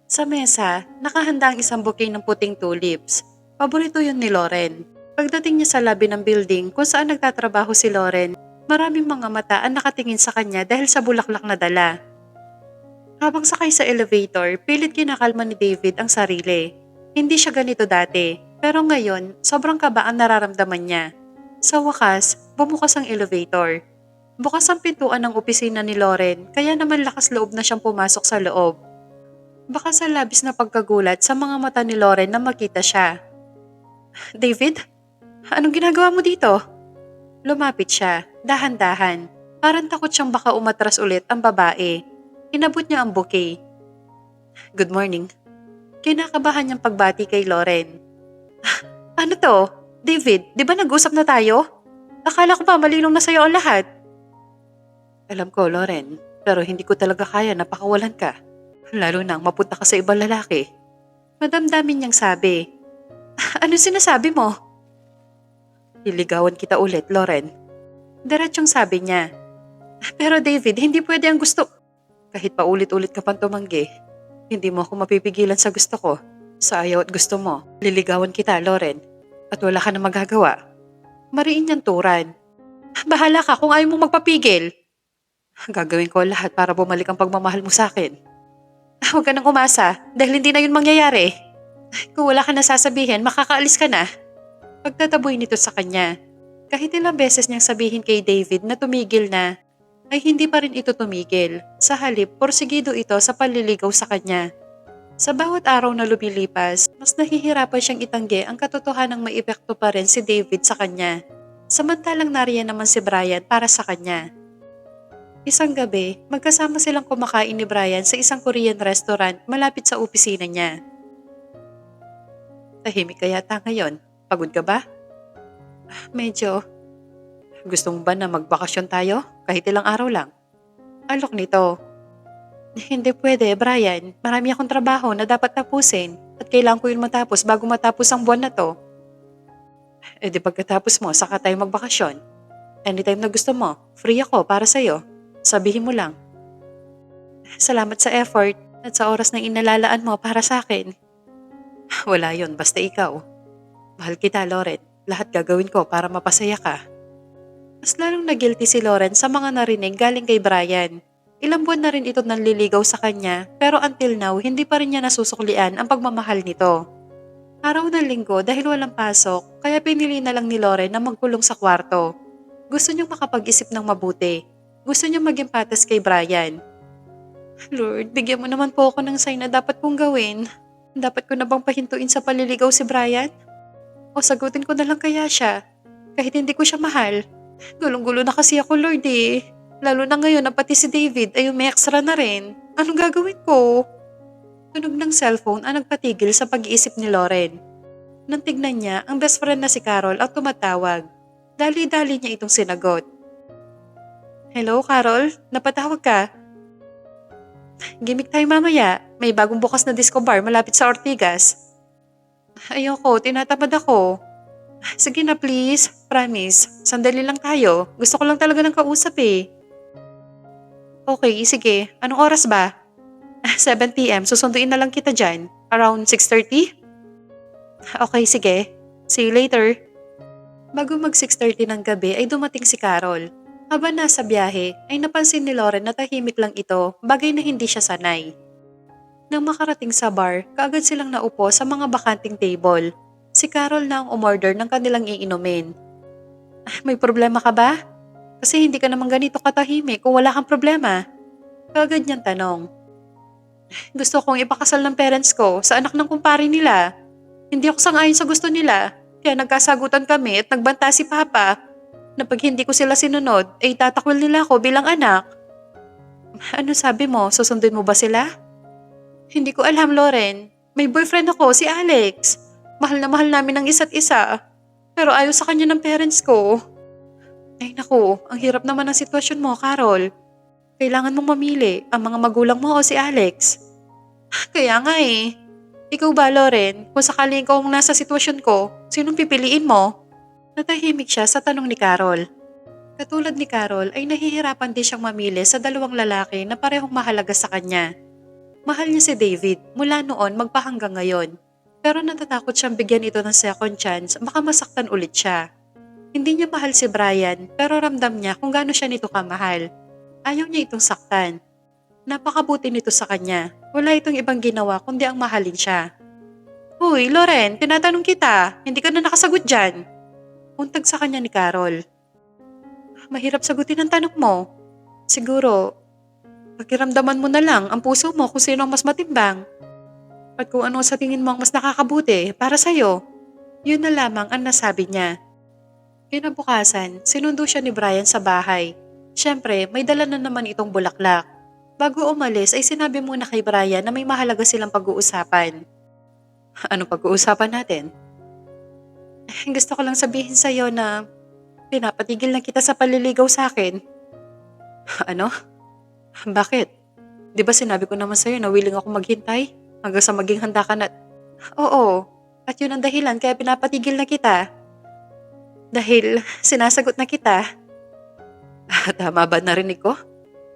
Speaker 1: Sa mesa, nakahanda ang isang bouquet ng puting tulips. Paborito yun ni Loren. Pagdating niya sa lobby ng building kung saan nagtatrabaho si Loren, maraming mga mata ang nakatingin sa kanya dahil sa bulaklak na dala. Habang sakay sa elevator, pilit kinakalma ni David ang sarili. Hindi siya ganito dati, pero ngayon, sobrang kaba ang nararamdaman niya. Sa wakas, bumukas ang elevator. Bukas ang pintuan ng opisina ni Loren, kaya naman lakas loob na siyang pumasok sa loob. Baka sa labis na pagkagulat sa mga mata ni Loren na makita siya. David? Anong ginagawa mo dito? Lumapit siya, dahan-dahan. Parang takot siyang baka umatras ulit ang babae. Inabot niya ang bouquet. Good morning. Kinakabahan niyang pagbati kay Loren. Ano to? David, di ba nag-usap na tayo? Akala ko ba malinong na sa'yo ang lahat? Alam ko, Loren, pero hindi ko talaga kaya na pakawalan ka. Lalo nang mapunta ka sa ibang lalaki. Madamdamin niyang sabi. Ano sinasabi mo? Liligawan kita ulit, Loren. Diretsyong sabi niya. Pero David, hindi pwede ang gusto. Kahit pa ulit-ulit ka pang tumanggi, hindi mo ako mapipigilan sa gusto ko. Sa ayaw at gusto mo, liligawan kita, Loren. At wala ka na magagawa. Mariin niyang turan. Bahala ka kung ayaw mo magpapigil. Gagawin ko lahat para bumalik ang pagmamahal mo sa akin. Huwag ka nang umasa dahil hindi na yun mangyayari. Kung wala ka na sasabihin, makakaalis ka na. Pagtataboy nito sa kanya. Kahit ilang beses niyang sabihin kay David na tumigil na, ay hindi pa rin ito tumigil. Sa halip, porsigido ito sa panliligaw sa kanya. Sa bawat araw na lumilipas, mas nahihirapan siyang itanggi ang katotohanang may epekto pa rin si David sa kanya. Samantalang nariyan naman si Brian para sa kanya. Isang gabi, magkasama silang kumakain ni Brian sa isang Korean restaurant malapit sa opisina niya. Tahimik ka yata ngayon. Pagod ka ba? Medyo. Gusto mo ba na magbakasyon tayo? Kahit ilang araw lang. Alok nito. Hindi pwede, Brian. Marami akong trabaho na dapat tapusin at kailangan ko yun matapos bago matapos ang buwan na to. E di pagkatapos mo, saka tayo magbakasyon. Anytime na gusto mo, free ako para sa'yo. Sabihin mo lang. Salamat sa effort at sa oras na inalalaan mo para sa akin. Wala yon, basta ikaw. Mahal kita, Loren. Lahat gagawin ko para mapasaya ka. Mas lalong na-guilty si Loren sa mga narinig galing kay Brian. Ilang buwan na rin ito nanliligaw sa kanya pero until now hindi pa rin niya nasusuklian ang pagmamahal nito. Araw ng linggo dahil walang pasok kaya pinili na lang ni Loren na magkulong sa kwarto. Gusto niyang makapag-isip ng mabuti. Gusto niyang maging patas kay Brian. Lord, bigyan mo naman po ako ng sign na dapat kong gawin. Dapat ko na bang pahintuin sa paliligaw si Brian? O sagutin ko na lang kaya siya kahit hindi ko siya mahal? Gulong-gulo na kasi ako, Lord eh. Lalo na ngayon na pati si David ay may extra na rin. Anong gagawin ko? Tunog ng cellphone ang nagpatigil sa pag-iisip ni Loren. Nang tignan niya, ang best friend na si Carol ang tumatawag. Dali-dali niya itong sinagot. Hello, Carol? Napatawag ka? Gimik tayo mamaya. May bagong bukas na disco bar malapit sa Ortigas. Ayoko, tinatamad ako. Sige na please, promise. Sandali lang tayo. Gusto ko lang talaga ng kausap eh. Okay, sige. Anong oras ba? 7 p.m. Susunduin na lang kita dyan. Around 6:30? Okay, sige. See you later. Bago mag 6:30 ng gabi ay dumating si Carol. Habang nasa biyahe ay napansin ni Lauren na tahimik lang ito, bagay na hindi siya sanay. Nang makarating sa bar, kaagad silang naupo sa mga bakanting table. Si Carol na ang umorder ng kanilang iinumin. May problema ka ba? Kasi hindi ka naman ganito katahimik kung wala kang problema. Kaagad niyang tanong. Gusto kong ipakasal ng parents ko sa anak ng kumpare nila. Hindi ako sangayon sa gusto nila. Kaya nagkasagutan kami at nagbanta si Papa na pag hindi ko sila sinunod ay tatakwil nila ako bilang anak. Ano sabi mo? Susundin mo ba sila? Hindi ko alam, Lauren. May boyfriend ako, si Alex. Mahal na mahal namin ang isa't isa. Pero ayaw sa kanya ng parents ko. Ay naku, ang hirap naman ng sitwasyon mo, Carol. Kailangan mong mamili, ang mga magulang mo o si Alex. Kaya nga eh. Ikaw ba, Lauren? Kung sakaling ikaw ang nasa sitwasyon ko, sinong pipiliin mo? Natahimik siya sa tanong ni Carol. Katulad ni Carol ay nahihirapan din siyang mamili sa dalawang lalaki na parehong mahalaga sa kanya. Mahal niya si David mula noon magpahanggang ngayon. Pero natatakot siyang bigyan ito ng second chance, baka masaktan ulit siya. Hindi niya mahal si Brian pero ramdam niya kung gaano siya nito kamahal. Ayaw niya itong saktan. Napakabuti nito sa kanya. Wala itong ibang ginawa kundi ang mahalin siya. Hoy, Lauren, tinatanong kita. Hindi ka na nakasagot dyan. Untag sa kanya ni Carol. Mahirap sagutin ang tanong mo. Siguro, pakiramdaman mo na lang ang puso mo kung sino ang mas matimbang. At kung ano sa tingin mo ang mas nakakabuti para sa'yo. Yun na lamang ang nasabi niya. Kinabukasan, sinundo siya ni Brian sa bahay. Siyempre, may dala na naman itong bulaklak. Bago umalis ay sinabi muna kay Brian na may mahalaga silang pag-uusapan. Ano pag-uusapan natin? Gusto ko lang sabihin sa'yo na pinapatigil na kita sa paliligaw sa akin. Ano? Bakit? Di ba sinabi ko naman sa'yo na willing ako maghintay hanggang sa maging handa ka na... Oo, at yun ang dahilan kaya pinapatigil na kita. Dahil sinasagot na kita. Tama ba narinig ko?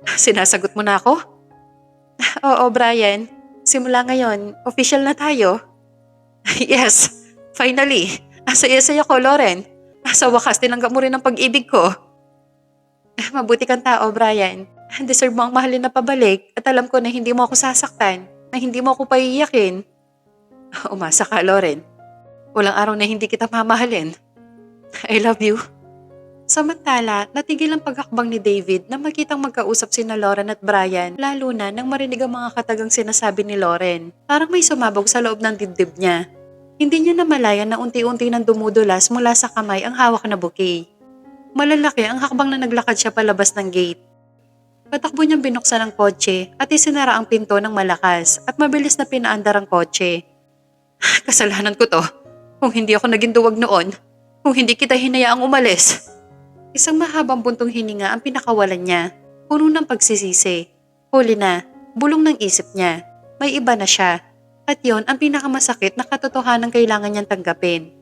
Speaker 1: Sinasagot mo na ako? Oo, Brian. Simula ngayon, official na tayo. Yes, finally. Saya-saya ko, Lauren. Sa wakas, tinanggap mo rin ang pag-ibig ko. Mabuti kang tao, Brian. Deserve mo ang mahalin na pabalik at alam ko na hindi mo ako sasaktan, na hindi mo ako paiiyakin. Umasa ka, Lauren. Walang araw na hindi kita mamahalin. I love you. Samantala, natigil ang paghakbang ni David na makitang magkausap sina Lauren at Brian, lalo na nang marinig ang mga katagang sinasabi ni Lauren. Parang may sumabog sa loob ng dibdib niya. Hindi niya namalayan na unti-unti nang dumudulas mula sa kamay ang hawak na bouquet. Malalaki ang hakbang na naglakad siya palabas ng gate. Patakbo niyang binuksan ang kotse at isinara ang pinto ng malakas at mabilis na pinaandar ang kotse. Kasalanan ko to. Kung hindi ako naging duwag noon, kung hindi kita hinayaang umalis. Isang mahabang buntong hininga ang pinakawalan niya, puno ng pagsisisi. Huli na, bulong ng isip niya. May iba na siya, at yon ang pinakamasakit na katotohanan kailangan niyang tanggapin.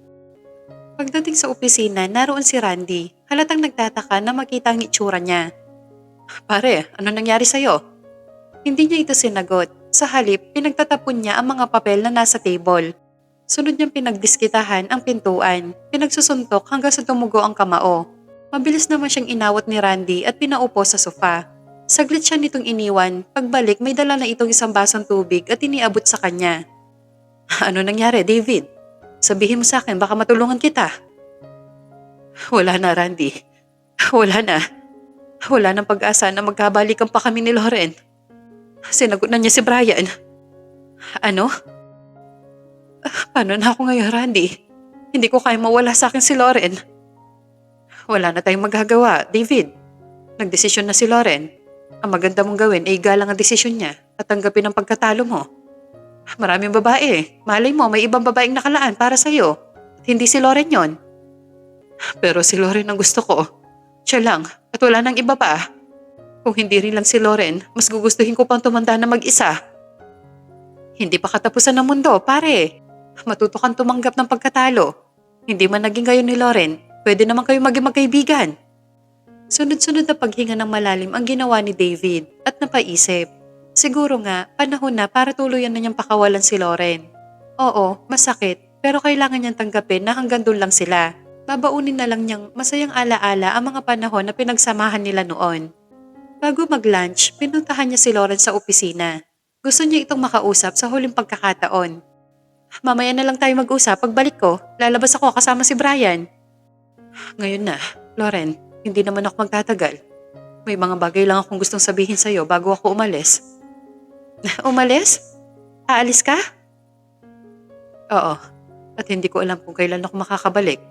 Speaker 1: Pagdating sa opisina, naroon si Randy. Halatang nagtataka na makita ang itsura niya. Pare, ano nangyari sa'yo? Hindi niya ito sinagot. Sa halip, pinagtatapon niya ang mga papel na nasa table. Sunod niyang pinagdiskitahan ang pintuan, pinagsusuntok hanggang sa tumugo ang kamao. Mabilis naman siyang inawat ni Randy at pinaupo sa sofa. Saglit siya nitong iniwan, pagbalik may dala na itong isang basong tubig at iniabot sa kanya. Ano nangyari, David? Sabihin mo sa akin, baka matulungan kita. Wala na, Randy. Wala na. Wala nang pag-asa na magkabalikan pa kami ni Lauren. Sinagot na niya si Brian. Ano? Paano na ako ngayon, Randy? Hindi ko kaya mawala sa akin si Lauren. Wala na tayong magagawa, David. Nagdesisyon na si Lauren. Ang maganda mong gawin ay igalang ang desisyon niya at tanggapin ang pagkatalo mo. Maraming babae. Malay mo, may ibang babaeng nakalaan para sa'yo. At hindi si Lauren yon. Pero si Lauren ang gusto ko. Siya lang at wala nang iba pa. Kung hindi rin lang si Lauren, mas gugustuhin ko pang tumanda na mag-isa. Hindi pa katapusan ng mundo, pare. Matuto kang tumanggap ng pagkatalo. Hindi man naging kayo ni Lauren, pwede naman kayo maging magkaibigan. Sunod-sunod na paghinga ng malalim ang ginawa ni David at napaisip. Siguro nga, panahon na para tuluyan na niyang pakawalan si Lauren. Oo, masakit, pero kailangan niyang tanggapin na hanggang doon lang sila. Babaunin na lang niyang masayang alaala ang mga panahon na pinagsamahan nila noon. Bago mag-lunch, pinuntahan niya si Lauren sa opisina. Gusto niya itong makausap sa huling pagkakataon. Mamaya na lang tayo mag-usap pagbalik ko. Lalabas ako kasama si Brian. Ngayon na, Lauren, hindi naman ako magtatagal. May mga bagay lang akong gustong sabihin sa'yo bago ako umalis. Umalis? Aalis ka? Oo, at hindi ko alam kung kailan ako makakabalik.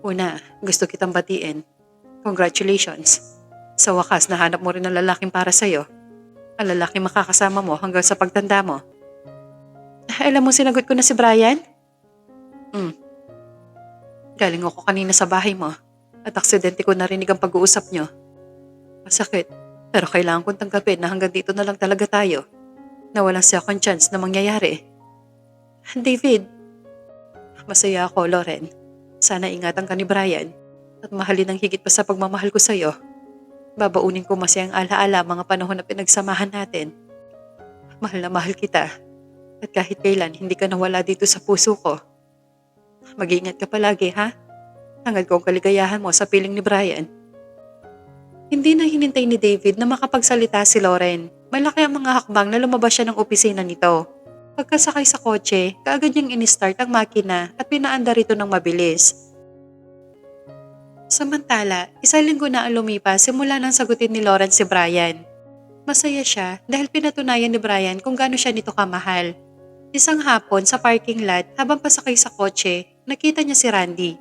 Speaker 1: Una, gusto kitang batiin. Congratulations. Sa wakas, nahanap mo rin ang lalaking para sa'yo. Ang lalaking makakasama mo hanggang sa pagtanda mo. Alam mo sinagot ko na si Brian? Galing ako kanina sa bahay mo at aksidente ko narinig ang pag-uusap nyo. Masakit, pero kailangan kong tanggapin na hanggang dito na lang talaga tayo. Na walang second chance na mangyayari. David, masaya ako, Lauren. Sana ingatan ka ni Brian at mahalin ang higit pa sa pagmamahal ko sa'yo. Babaunin ko masayang alaala mga panahon na pinagsamahan natin. Mahal na mahal kita. At kahit kailan, hindi ka nawala dito sa puso ko. Mag-iingat ka palagi, ha? Hangad ko ang kaligayahan mo sa piling ni Brian. Hindi na hinintay ni David na makapagsalita si Lauren. Malaki ang mga hakbang na lumabas siya ng opisina nito. Pagkasakay sa kotse, kaagad niyang in-start ang makina at pinaandar ito ng mabilis. Samantala, isang linggo na ang lumipas simula nang sagutin ni Lauren si Brian. Masaya siya dahil pinatunayan ni Brian kung gaano siya nito kamahal. Isang hapon sa parking lot habang pasakay sa kotse, nakita niya si Randy.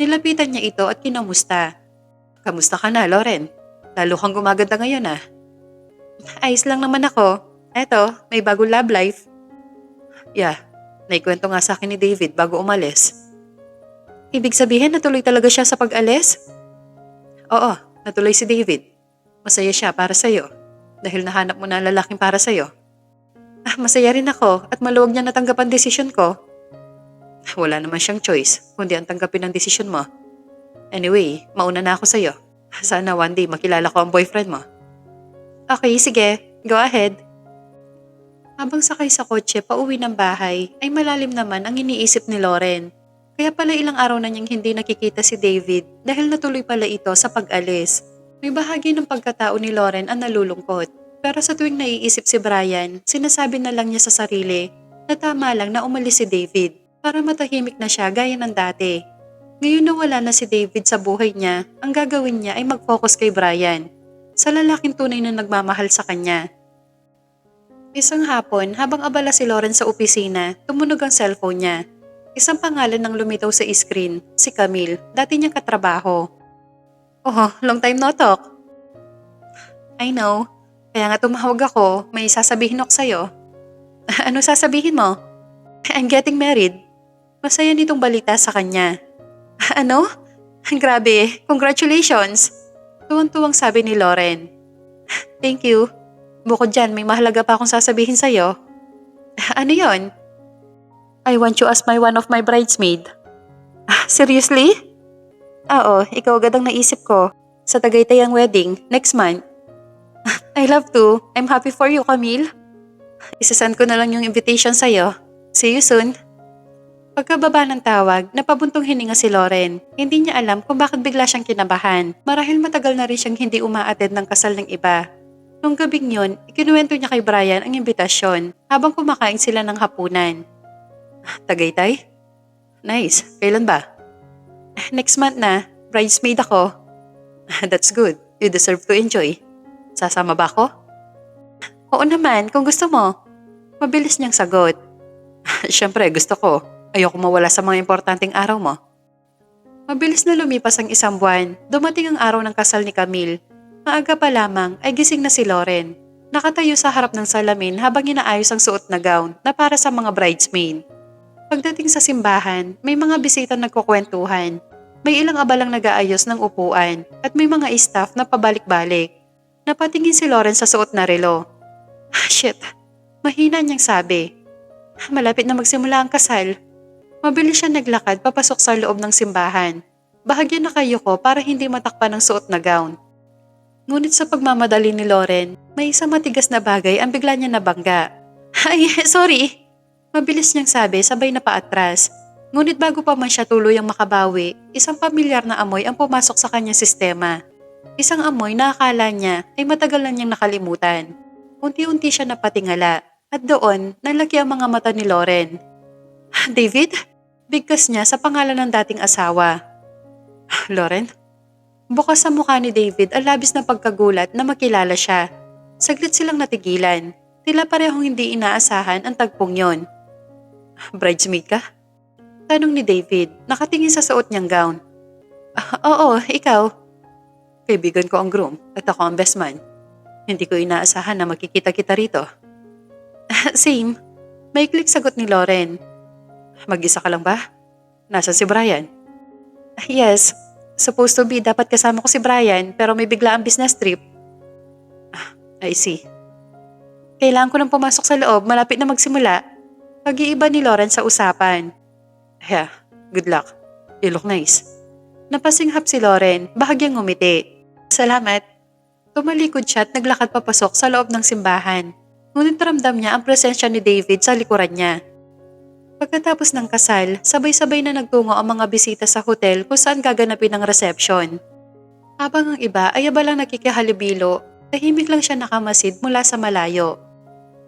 Speaker 1: Nilapitan niya ito at kinamusta. Kamusta ka na, Lauren? Lalo kang gumaganda ngayon ah. Ayos lang naman ako. Eto, may bagong love life. Yeah, naikwento nga sa akin ni David bago umalis. Ibig sabihin natuloy talaga siya sa pag-alis? Oo, natuloy si David. Masaya siya para sa'yo dahil nahanap mo na ang lalaking para sa'yo. Masaya rin ako at maluwag niya natanggap ang desisyon ko. Wala naman siyang choice kundi ang tanggapin ang desisyon mo. Anyway, mauna na ako sa'yo. Sana one day makilala ko ang boyfriend mo. Okay, sige. Go ahead. Habang sakay sa kotse pauwi ng bahay, ay malalim naman ang iniisip ni Lauren. Kaya pala ilang araw na niyang hindi nakikita si David dahil natuloy pala ito sa pag-alis. May bahagi ng pagkatao ni Lauren ang nalulungkot. Pero sa tuwing naiisip si Brian, sinasabi na lang niya sa sarili na tama lang na umalis si David para matahimik na siya gaya ng dati. Ngayon na wala na si David sa buhay niya, ang gagawin niya ay mag-focus kay Brian, sa lalaking tunay na nagmamahal sa kanya. Isang hapon, habang abala si Lauren sa opisina, tumunog ang cellphone niya. Isang pangalan ng lumitaw sa screen, si Camille, dati niyang katrabaho. Oh, long time no talk. I know. Kaya nga tumawag ako, may sasabihin ako sa'yo. Ano sasabihin mo? I'm getting married. Masaya nitong balita sa kanya. Ano? Grabe, congratulations. Tuwang-tuwang sabi ni Lauren. Thank you. Bukod dyan, may mahalaga pa akong sasabihin sa'yo. Ano yon? I want you as one of my bridesmaid. Seriously? Oo, ikaw agad ang naisip ko. Sa Tagaytay ang wedding, next month. I love to. I'm happy for you, Camille. Isasend ko na lang yung invitation sa'yo. See you soon. Pagkababa ng tawag, napabuntong hininga si Lauren. Hindi niya alam kung bakit bigla siyang kinabahan. Marahil matagal na rin siyang hindi umaattend ng kasal ng iba. Nung gabing yun, ikinuwento niya kay Brian ang imbitasyon habang kumakain sila ng hapunan. Tagaytay? Nice. Kailan ba? Next month na. Bridesmaid ako. That's good. You deserve to enjoy. Sasama ba ako? Oo naman, kung gusto mo. Mabilis niyang sagot. Siyempre, gusto ko. Ayoko mawala sa mga importanteng araw mo. Mabilis na lumipas ang isang buwan. Dumating ang araw ng kasal ni Camille. Maaga pa lamang ay gising na si Lauren. Nakatayo sa harap ng salamin habang inaayos ang suot na gown na para sa mga bridesmaid. Pagdating sa simbahan, may mga bisita nagkukwentuhan. May ilang abalang nag-aayos ng upuan at may mga staff na pabalik-balik. Napatingin si Lauren sa suot na relo. Shit, mahina niyang sabi. Malapit na magsimula ang kasal. Mabilis siya naglakad papasok sa loob ng simbahan. Bahagya na kayo ko para hindi matakpan ng suot na gown. Ngunit sa pagmamadali ni Lauren, may isang matigas na bagay ang bigla niya nabangga. Ay, sorry! Mabilis niyang sabi sabay na paatras. Ngunit bago pa man siya tuluyang makabawi, isang pamilyar na amoy ang pumasok sa kanyang sistema. Isang amoy na akala niya ay matagal na niyang nakalimutan. Unti-unti siya napatingala at doon nalaki ang mga mata ni Lauren. David? Bigkas niya sa pangalan ng dating asawa. Lauren? Bukas sa mukha ni David ang labis na pagkagulat na makilala siya. Saglit silang natigilan. Tila parehong hindi inaasahan ang tagpong yon. Bridesmaid ka? Tanong ni David, nakatingin sa suot niyang gown. Oo, ikaw. Kaibigan ko ang groom at ako ang best man. Hindi ko inaasahan na makikita-kita rito. Same. Maiklik sagot ni Lauren. Mag-isa ka lang ba? Nasaan si Brian? Yes. Supposed to be dapat kasama ko si Brian pero may bigla ang business trip. I see. Kailangan ko nang pumasok sa loob, malapit na magsimula. Pag-iiba ni Lauren sa usapan. Yeah, good luck. You look nice. Napasinghap si Lauren, bahagyang ngumiti. Salamat. Tumalikod siya at naglakad papasok sa loob ng simbahan. Ngunit ramdam niya ang presensya ni David sa likuran niya. Pagkatapos ng kasal, sabay-sabay na nagtungo ang mga bisita sa hotel kung saan gaganapin ang reception. Habang ang iba ay abalang nakikihalibilo, tahimik lang siya nakamasid mula sa malayo.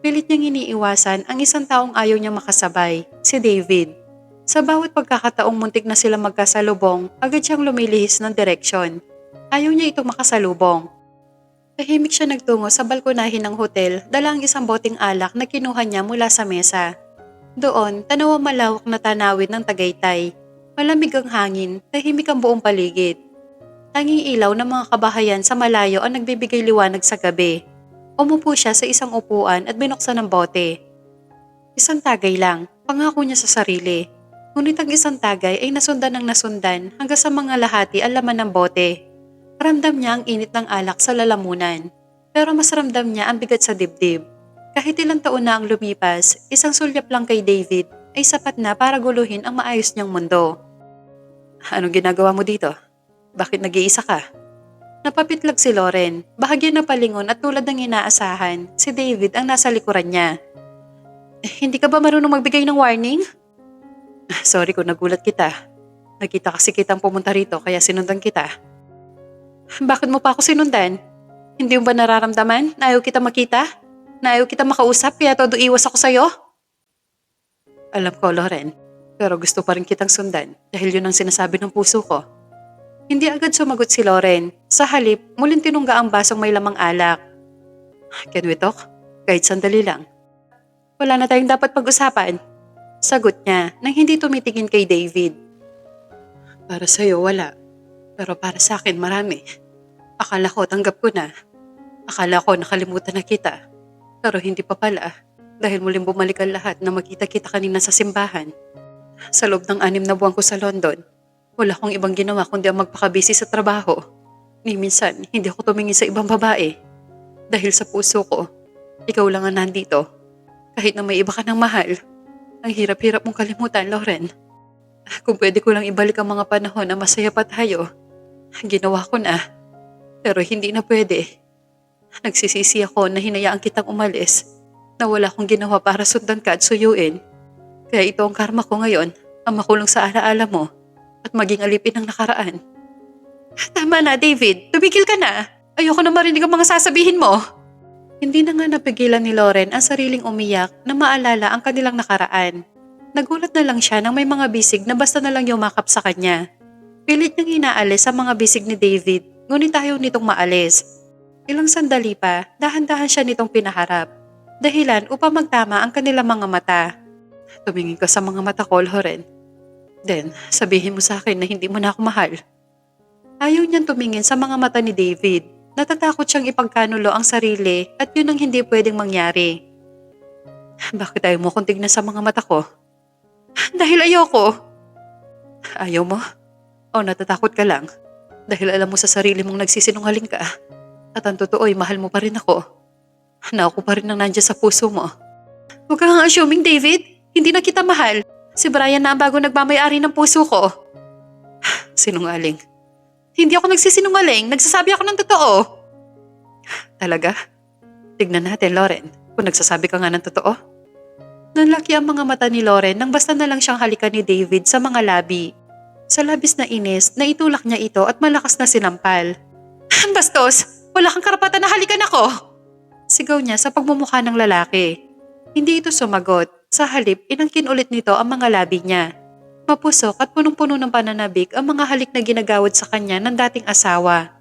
Speaker 1: Pilit niyang iniiwasan ang isang taong ayaw niyang makasabay, si David. Sa bawat pagkakataong muntik na sila magkasalubong, agad siyang lumilihis ng direksyon. Ayaw niya itong makasalubong. Tahimik siya nagtungo sa balkonahin ng hotel, dala ang isang boteng alak na kinuha niya mula sa mesa. Doon, tanaw ang malawak na tanawin ng Tagaytay. Malamig ang hangin, tahimik ang buong paligid. Tanging ilaw ng mga kabahayan sa malayo ang nagbibigay liwanag sa gabi. Umupo siya sa isang upuan at binuksan ang bote. Isang tagay lang, pangako niya sa sarili. Ngunit ang isang tagay ay nasundan ng nasundan hanggang sa mga lahati ang laman ng bote. Ramdam niya ang init ng alak sa lalamunan. Pero mas ramdam niya ang bigat sa dibdib. Kahit ilang taon na ang lumipas, isang sulyap lang kay David ay sapat na para guluhin ang maayos niyang mundo. Anong ginagawa mo dito? Bakit nag-iisa ka? Napapitlag si Lauren, bahagya na palingon at tulad ng inaasahan, si David ang nasa likuran niya. Hindi ka ba marunong magbigay ng warning? Sorry kung nagulat kita. Nakita kasi kitang pumunta rito kaya sinundan kita. Bakit mo pa ako sinundan? Hindi mo ba nararamdaman na ayaw kita makita? Na ayaw kita makausap kaya todo iwas ako sa'yo? Alam ko, Lauren. Pero gusto pa rin kitang sundan dahil yun ang sinasabi ng puso ko. Hindi agad sumagot si Lauren. Sa halip, muling tinungga ang basong may lamang alak. Can we talk? Kahit sandali lang. Wala na tayong dapat pag-usapan. Sagot niya nang hindi tumitingin kay David. Para sa'yo, wala. Pero para sa akin, marami. Akala ko, tanggap ko na. Akala ko, nakalimutan na kita. Pero hindi pa pala. Dahil muling bumalik ang lahat na magkita-kita kanina sa simbahan. Sa loob ng 6 na buwan ko sa London, wala akong ibang ginawa kundi ang magpakabisi sa trabaho. Ni minsan, hindi ako tumingin sa ibang babae. Dahil sa puso ko, ikaw lang ang nandito. Kahit na may iba ka ng mahal. Ang hirap-hirap mong kalimutan, Lauren. Kung pwede ko lang ibalik ang mga panahon na masaya pa tayo, ginawa ko na. Pero hindi na pwede. Nagsisisi ako na hinayaan kitang umalis, na wala akong ginawa para sundan ka at suyuin. Kaya ito ang karma ko ngayon, ang makulong sa alaala mo at maging alipin ng nakaraan. Tama na, David. Tumigil ka na. Ayoko na marinig ang mga sasabihin mo. Hindi na nga napigilan ni Lauren ang sariling umiyak na maalala ang kanilang nakaraan. Nagulat na lang siya nang may mga bisig na basta na lang yumakap sa kanya. Pilit niyang inaalis ang mga bisig ni David, ngunit ayaw nitong maalis. Ilang sandali pa, dahan-dahan siya nitong pinaharap. Dahilan upang magtama ang kanilang mga mata. Tumingin ka sa mga mata ko, Lauren. Then, sabihin mo sa akin na hindi mo na ako mahal. Ayaw niyang tumingin sa mga mata ni David. Natatakot siyang ipagkanulo ang sarili at yun ang hindi pwedeng mangyari. Bakit ayaw mo kong tignan sa mga mata ko? Dahil ayoko. Ayaw mo? O natatakot ka lang? Dahil alam mo sa sarili mong nagsisinungaling ka. At ang totoo ay mahal mo pa rin ako. Na ako pa rin ang nandiyan sa puso mo. Huwag kang assuming, David. Hindi na kita mahal. Si Brian na ang bago nagmamayari ng puso ko. Sinungaling. Hindi ako nagsisinungaling. Nagsasabi ako ng totoo. Talaga? Tignan natin, Lauren. Kung nagsasabi ka nga ng totoo. Nanlaki ang mga mata ni Lauren nang basta na lang siyang halikan ni David sa mga labi. Sa labis na inis, naitulak niya ito at malakas na sinampal. Bastos! Wala kang karapatan na halikan ako! Sigaw niya sa pagmumukha ng lalaki. Hindi ito sumagot. Sa halip, inangkin ulit nito ang mga labi niya. Mapusok at punong-puno ng pananabik ang mga halik na ginagawad sa kanya ng dating asawa.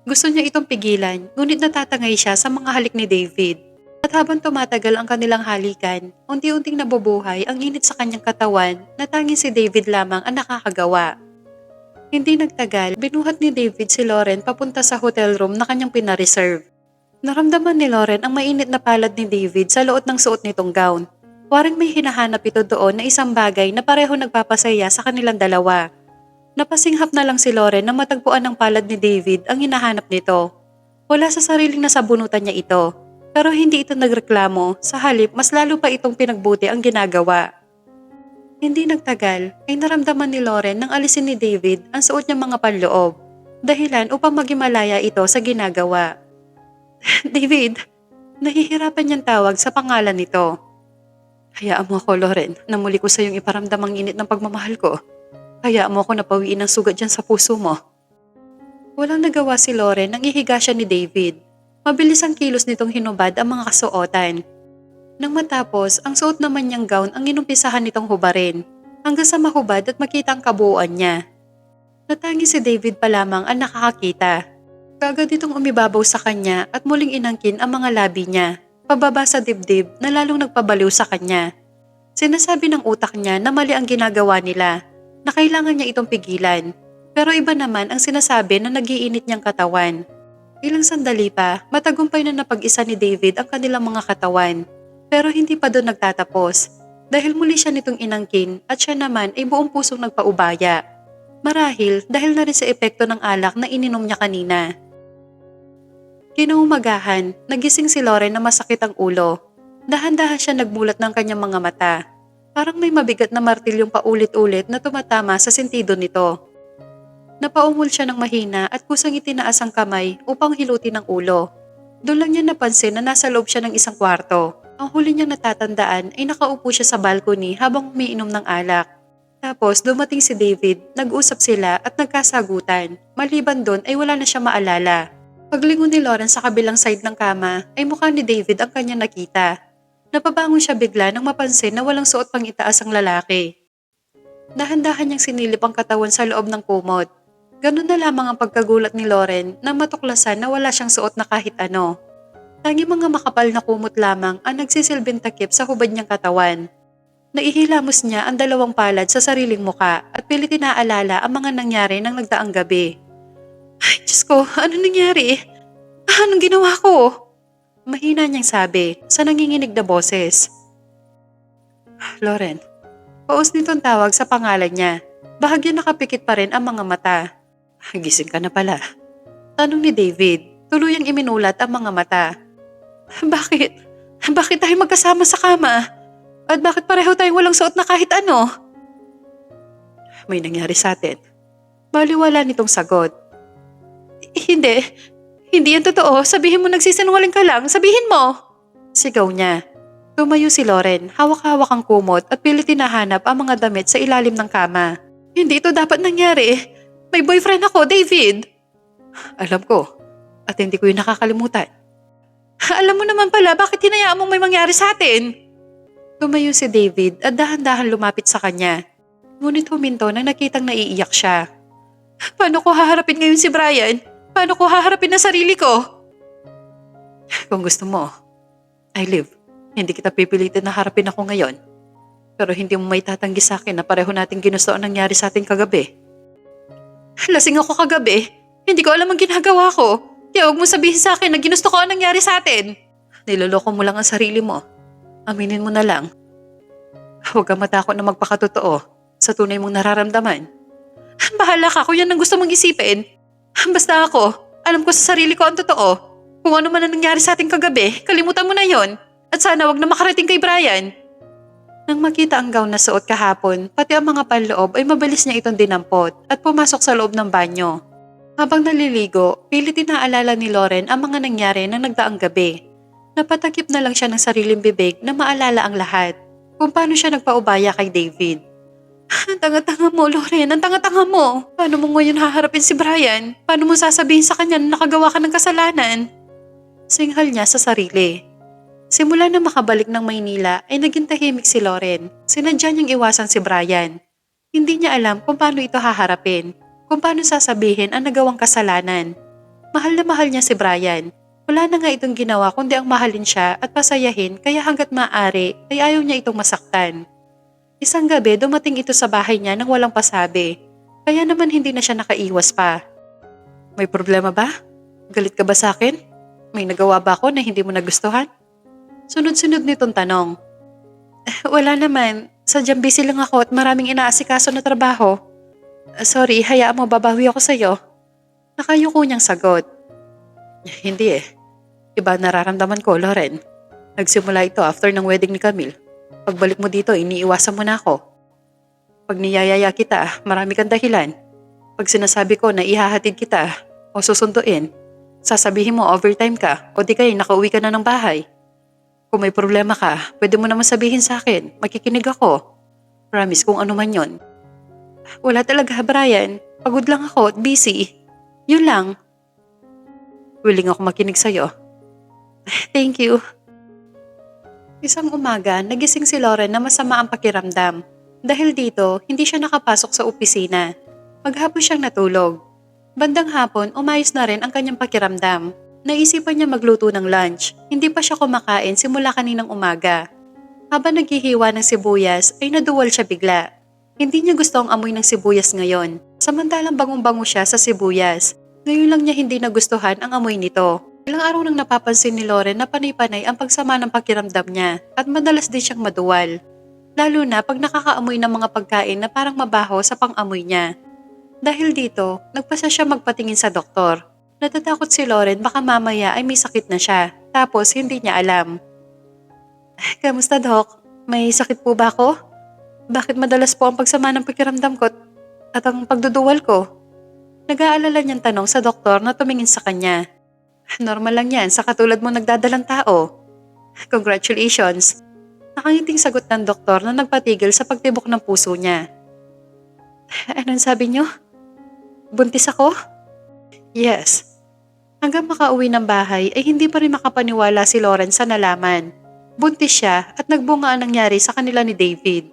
Speaker 1: Gusto niya itong pigilan, ngunit natatangay siya sa mga halik ni David. At habang tumatagal ang kanilang halikan, unti-unting nabubuhay ang init sa kanyang katawan na tanging si David lamang ang nakakagawa. Hindi nagtagal, binuhat ni David si Lauren papunta sa hotel room na kanyang pinareserve. Naramdaman ni Lauren ang mainit na palad ni David sa loob ng suot nitong gown. Waring may hinahanap ito doon na isang bagay na pareho nagpapasaya sa kanilang dalawa. Napasinghap na lang si Lauren na matagpuan ng palad ni David ang hinahanap nito. Wala sa sariling nasabunutan niya ito. Pero hindi ito nagreklamo, sa halip mas lalo pa itong pinagbuti ang ginagawa. Hindi nagtagal ay naramdaman ni Lauren nang alisin ni David ang suot niyang mga panloob. Dahilan upang maghimalaya ito sa ginagawa. David, nahihirapan niyang tawag sa pangalan nito. Hayaan mo ako, Lauren, na muli ko sa iyong iparamdam ang init ng pagmamahal ko. Hayaan mo ako napawiin ang sugat dyan sa puso mo. Walang nagawa si Lauren nang ihiga siya ni David. Mabilis ang kilos nitong hinubad ang mga kasuotan. Nang matapos, ang suot naman niyang gown ang inumpisahan nitong hubarin, hanggang sa mahubad at makita ang kabuuan niya. Natangi si David pa lamang ang nakakakita. Kaagad itong umibabaw sa kanya at muling inangkin ang mga labi niya, pababa sa dibdib na lalong nagpabaliw sa kanya. Sinasabi ng utak niya na mali ang ginagawa nila, na kailangan niya itong pigilan. Pero iba naman ang sinasabi na nagiinit niyang katawan. Ilang sandali pa, matagumpay na napag-isa ni David ang kanilang mga katawan. Pero hindi pa doon nagtatapos, dahil muli siya nitong inangkin at siya naman ay buong pusong nagpaubaya. Marahil dahil na rin sa epekto ng alak na ininom niya kanina. Kinaumagahan, nagising si Lauren na masakit ang ulo. Dahan-dahan siya nagmulat ng kanyang mga mata. Parang may mabigat na martilyong paulit-ulit na tumatama sa sentido nito. Napaungol siya ng mahina at kusang itinaas ang kamay upang hilutin ang ulo. Doon lang niya napansin na nasa loob siya ng isang kwarto. Ang huli niyang natatandaan ay nakaupo siya sa balcony habang umiinom ng alak. Tapos dumating si David, nag-usap sila at nagkasagutan. Maliban doon ay wala na siya maalala. Paglingon ni Lauren sa kabilang side ng kama ay mukha ni David ang kanyang nakita. Napabangon siya bigla nang mapansin na walang suot pang itaas ang lalaki. Dahan-dahan niyang sinilip ang katawan sa loob ng kumot. Ganun na lamang ang pagkagulat ni Lauren nang matuklasan na wala siyang suot na kahit ano. Tangi mga makapal na kumot lamang ang nagsisilbing takip sa hubad niyang katawan. Naihilamos niya ang dalawang palad sa sariling muka at pilit inaalala ang mga nangyari ng nagdaang gabi. Ay, Diyos ko, ano nangyari? Anong ginawa ko? Mahina niyang sabi sa nanginginig na boses. Lauren, paus nitong tawag sa pangalan niya. Bahagya nakapikit pa rin ang mga mata. Gising ka na pala. Tanong ni David, tuluyang iminulat ang mga mata. Bakit? Bakit tayo magkasama sa kama? At bakit pareho tayong walang suot na kahit ano? May nangyari sa atin. Baliwala nitong sagot. Hindi. Hindi yan totoo. Sabihin mo nagsisinungaling ka lang. Sabihin mo. Sigaw niya. Tumayo si Lauren, hawak-hawak ang kumot at pilit hinahanap ang mga damit sa ilalim ng kama. Hindi ito dapat nangyari. May boyfriend ako, David. Alam ko. At hindi ko yung nakakalimutan. Alam mo naman pala bakit hinayaan mong may mangyari sa atin? Tumayo si David at dahan-dahan lumapit sa kanya. Ngunit huminto nang nakitang naiiyak siya. Paano ko haharapin ngayon si Brian? Paano ko haharapin ang sarili ko? Kung gusto mo, I live. Hindi kita pipilitin na harapin ako ngayon. Pero hindi mo may tatanggi sa akin na pareho nating ginusto ang nangyari sa atin kagabi. Lasing ako kagabi. Hindi ko alam ang ginagawa ko. Kaya huwag mo sabihin sa akin na ginusto ko ang nangyari sa atin. Niloloko mo lang ang sarili mo. Aminin mo na lang. Huwag kang matakot na magpakatotoo sa tunay mong nararamdaman. Bahala ka kung yan ang gusto mong isipin. Basta ako, alam ko sa sarili ko ang totoo. Kung ano man ang nangyari sa ating kagabi, kalimutan mo na yon. At sana wag na makarating kay Brian. Nang makita ang gown na suot kahapon, pati ang mga panloob ay mabilis niya itong dinampot at pumasok sa loob ng banyo. Habang naliligo, pilit inaalala ni Lauren ang mga nangyari ng nagdaang gabi. Napatakip na lang siya ng sariling bibig na maalala ang lahat. Kung paano siya nagpaubaya kay David. Ang tanga-tanga mo, Lauren. Ang tanga-tanga mo. Paano mo ngayon haharapin si Brian? Paano mo sasabihin sa kanya na nakagawa ka ng kasalanan? Singhal niya sa sarili. Simula na makabalik ng Maynila ay naging tahimik si Lauren. Sinadya niyang iwasan si Brian. Hindi niya alam kung paano ito haharapin. Kung paano sasabihin ang nagawang kasalanan. Mahal na mahal niya si Brian. Wala na nga itong ginawa kundi ang mahalin siya at pasayahin kaya hanggat maaari ay ayaw niya itong masaktan. Isang gabi dumating ito sa bahay niya nang walang pasabi. Kaya naman hindi na siya nakaiwas pa. May problema ba? Galit ka ba sa akin? May nagawa ba ako na hindi mo nagustuhan? Sunod-sunod nitong tanong. Wala naman. Sadyang busy lang ako at maraming inaasikaso na trabaho. Sorry, hayaan mo babawi ako sa'yo. Nakayuko niyang sagot. Hindi eh. Iba nararamdaman ko, Lauren. Nagsimula ito after ng wedding ni Camille. Pagbalik mo dito, iniiwasan mo na ako. Pag niyayaya kita, marami kang dahilan. Pag sinasabi ko na ihahatid kita o susunduin, sasabihin mo overtime ka o di kaya nakauwi ka na ng bahay. Kung may problema ka, pwede mo naman sabihin sa akin. Makikinig ako. Promise kung ano man yon. Wala talaga, Brian. Pagod lang ako at busy. Yun lang. Willing ako makinig sa'yo. Thank you. Isang umaga, nagising si Lauren na masama ang pakiramdam. Dahil dito, hindi siya nakapasok sa opisina. Maghapon siyang natulog. Bandang hapon, umayos na rin ang kanyang pakiramdam. Naisipan niya magluto ng lunch. Hindi pa siya kumakain simula kaninang umaga. Habang naghihiwa ng sibuyas, ay naduwal siya bigla. Hindi niya gusto ang amoy ng sibuyas ngayon. Samantalang bangong-bango siya sa sibuyas. Ngayon lang niya hindi nagustuhan ang amoy nito. Ilang araw nang napapansin ni Lauren na panay-panay ang pagsama ng pakiramdam niya at madalas din siyang maduwal. Lalo na pag nakakaamoy ng mga pagkain na parang mabaho sa pang-amoy niya. Dahil dito, nagpasa siya magpatingin sa doktor. Natatakot si Lauren baka mamaya ay may sakit na siya, tapos hindi niya alam. Kamusta, Doc? May sakit po ba ako? Bakit madalas po ang pagsama ng pakiramdam ko at ang pagduduwal ko? Nag-aalala niyang tanong sa doktor na tumingin sa kanya. Normal lang yan sa katulad mo nagdadalang tao. Congratulations. Nakangiting sagot ng doktor na nagpatigil sa pagtibok ng puso niya. Anong sabi niyo? Buntis ako? Yes. Hanggang makauwi ng bahay ay hindi pa rin makapaniwala si Lauren sa nalaman. Buntis siya at nagbunga ang nangyari sa kanila ni David.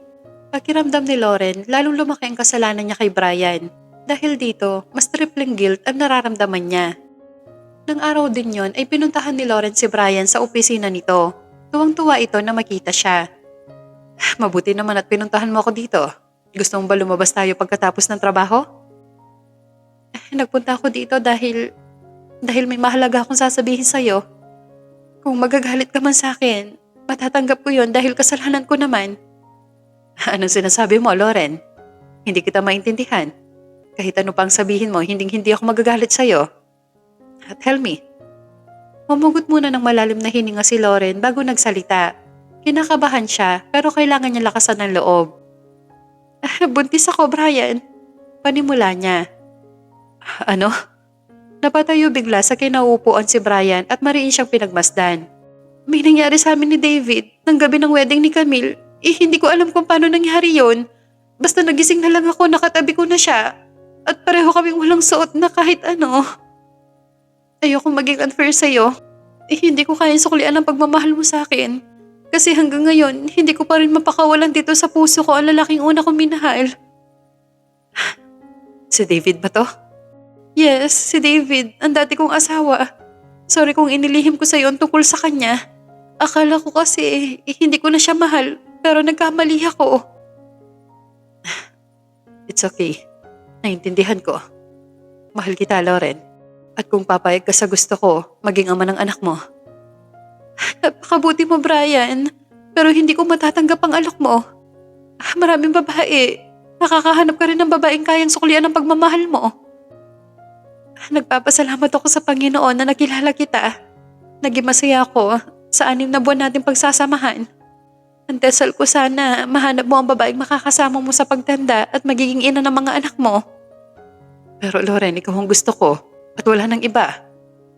Speaker 1: Pakiramdam ni Lauren lalong lumaki ang kasalanan niya kay Brian. Dahil dito, mas tripling guilt ang nararamdaman niya. Nang araw din yon ay pinuntahan ni Lauren si Brian sa opisina nito. Tuwang-tuwa ito na makita siya. Mabuti naman at pinuntahan mo ako dito. Gusto mong ba lumabas tayo pagkatapos ng trabaho? Nagpunta ako dito dahil may mahalaga akong sasabihin sa'yo. Kung magagalit ka man sa akin, matatanggap ko yon dahil kasalanan ko naman. Anong sinasabi mo, Lauren? Hindi kita maintindihan. Kahit ano pang sabihin mo, hindi ako magagalit sa'yo. Tell me. Humugot muna ng malalim na hininga si Lauren bago nagsalita. Kinakabahan siya pero kailangan niya lakasan ng loob. Buntis ako, Brian. Panimula niya. Ano? Napatayo bigla sa kinauupuan si Brian at mariin siyang pinagmasdan. May nangyari sa amin ni David ng gabi ng wedding ni Camille. Hindi ko alam kung paano nangyari yon. Basta nagising na lang ako, nakatabi ko na siya. At pareho kaming walang suot na kahit ano. Ayokong maging unfair sa'yo. Hindi ko kayang suklian ang pagmamahal mo sa akin. Kasi hanggang ngayon, hindi ko pa rin mapakawalan dito sa puso ko ang lalaking una kong minahal. Si David ba to? Yes, si David, ang dati kong asawa. Sorry kung inilihim ko sa'yo ang tungkol sa kanya. Akala ko kasi hindi ko na siya mahal, pero nagkamali ako. It's okay. Naintindihan ko. Mahal kita, Lauren. At kung papayag ka sa gusto ko, maging ama ng anak mo. Napakabuti mo, Brian. Pero hindi ko matatanggap ang alok mo. Maraming babae. Makakahanap ka rin ng babaeng kayang suklian ng pagmamahal mo. Nagpapasalamat ako sa Panginoon na nakilala kita. Naging masaya ako sa 6 na buwan nating pagsasamahan. Ang dasal ko sana mahanap mo ang babaeng makakasama mo sa pagtanda at magiging ina ng mga anak mo. Pero Loren, ikaw ang gusto ko at wala nang iba.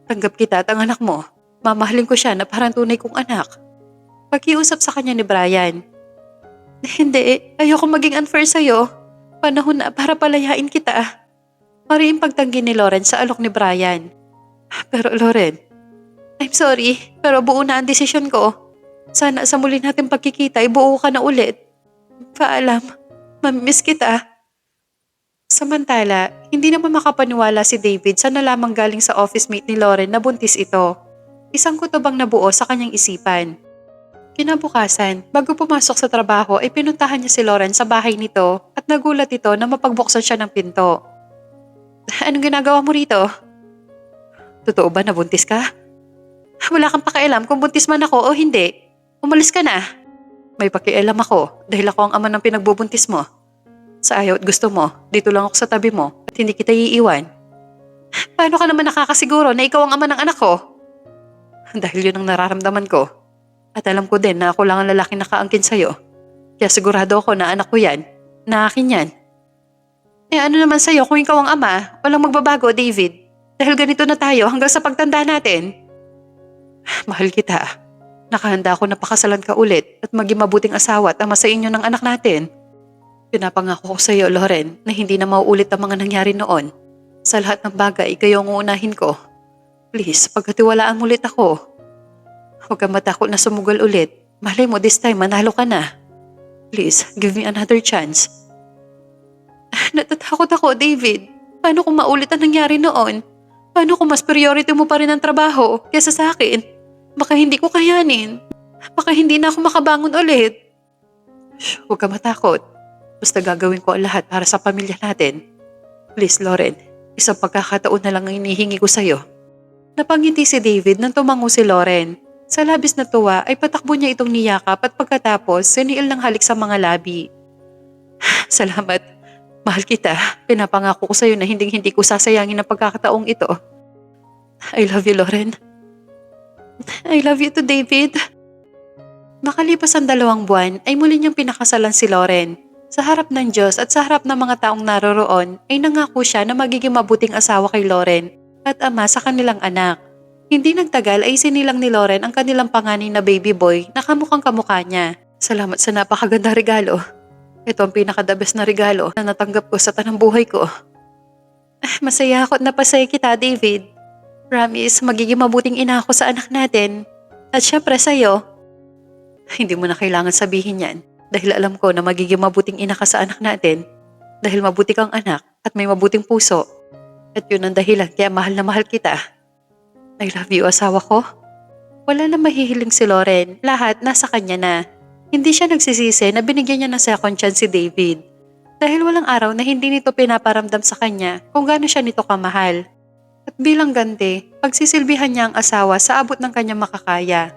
Speaker 1: Tanggap kita at ang anak mo. Mamahalin ko siya na parang tunay kong anak. Pakiusap sa kanya ni Brian. Hindi, ayoko maging unfair sa'yo. Panahon na para palayain kita. Mariing pagtanggi ni Loren sa alok ni Brian. Pero Loren, I'm sorry, pero buo na ang desisyon ko. Sana sa muli natin pagkikita ay buo ka na ulit. Paalam, mamimiss kita. Samantala, hindi naman makapaniwala si David sa nalamang galing sa office mate ni Loren na buntis ito. Isang kutubang nabuo sa kanyang isipan. Kinabukasan, bago pumasok sa trabaho ay pinuntahan niya si Loren sa bahay nito at nagulat ito na mapagbuksan siya ng pinto. Anong ginagawa mo rito? Totoo ba na buntis ka? Wala kang pakialam kung buntis man ako o hindi. Umalis ka na. May pakialam ako dahil ako ang ama ng pinagbubuntis mo. Sa ayaw at gusto mo, dito lang ako sa tabi mo at hindi kita iiwan. Paano ka naman nakakasiguro na ikaw ang ama ng anak ko? Dahil yun ang nararamdaman ko. At alam ko din na ako lang ang lalaki nakaangkin sa'yo. Kaya sigurado ako na anak ko yan, na akin yan. Ano naman sa'yo kung ikaw ang ama, walang magbabago, David. Dahil ganito na tayo hanggang sa pagtanda natin. Mahal kita. Nakahanda ako na pakasalan ka ulit at maging mabuting asawa at ama sa inyo ng anak natin. Pinapangako ko sa iyo, Loren, na hindi na mauulit ang mga nangyari noon. Sa lahat ng bagay, kayo ang uunahin ko. Please, pagkatiwalaan mo ulit ako. Huwag kang matakot na sumugal ulit. Malay mo this time, manalo ka na. Please, give me another chance. Natatakot ako, David. Paano kung maulit ang nangyari noon? Paano kung mas priority mo pa rin ang trabaho kaysa sa akin? Baka hindi ko kayanin. Baka hindi na ako makabangon ulit. Huwag kang matakot. Basta gagawin ko ang lahat para sa pamilya natin. Please, Loren, isang pagkakataon na lang ang hinihingi ko sa'yo. Napangiti si David nang tumango si Loren. Sa labis na tuwa ay patakbo niya itong niyakap at pagkatapos siniil ng halik sa mga labi. Salamat. Mahal kita. Pinapangako ko sa'yo na hindi ko sasayangin ang pagkakataong ito. I love you, Loren. I love you too, David. Makalipas ang 2 buwan ay muli niyang pinakasalan si Loren. Sa harap ng Diyos at sa harap ng mga taong naroroon ay nangako siya na magiging mabuting asawa kay Loren at ama sa kanilang anak. Hindi nagtagal ay sinilang ni Loren ang kanilang panganay na baby boy na kamukhang kamukha niya. Salamat sa napakaganda regalo. Ito ang pinaka-the best na regalo na natanggap ko sa tanang buhay ko. Masaya ako at napasaya kita, David. Promise, magiging mabuting ina ako sa anak natin. At syempre sa'yo. Hindi mo na kailangan sabihin yan. Dahil alam ko na magiging mabuting ina ka sa anak natin. Dahil mabuti kang anak at may mabuting puso. At yun ang dahilan kaya mahal na mahal kita. I love you, asawa ko. Wala na mahihiling si Loren. Lahat nasa kanya na. Hindi siya nagsisisi na binigyan niya ng second chance si David. Dahil walang araw na hindi nito pinaparamdam sa kanya kung gaano siya nito kamahal. At bilang ganti, pagsisilbihan niya ang asawa sa abot ng kanyang makakaya.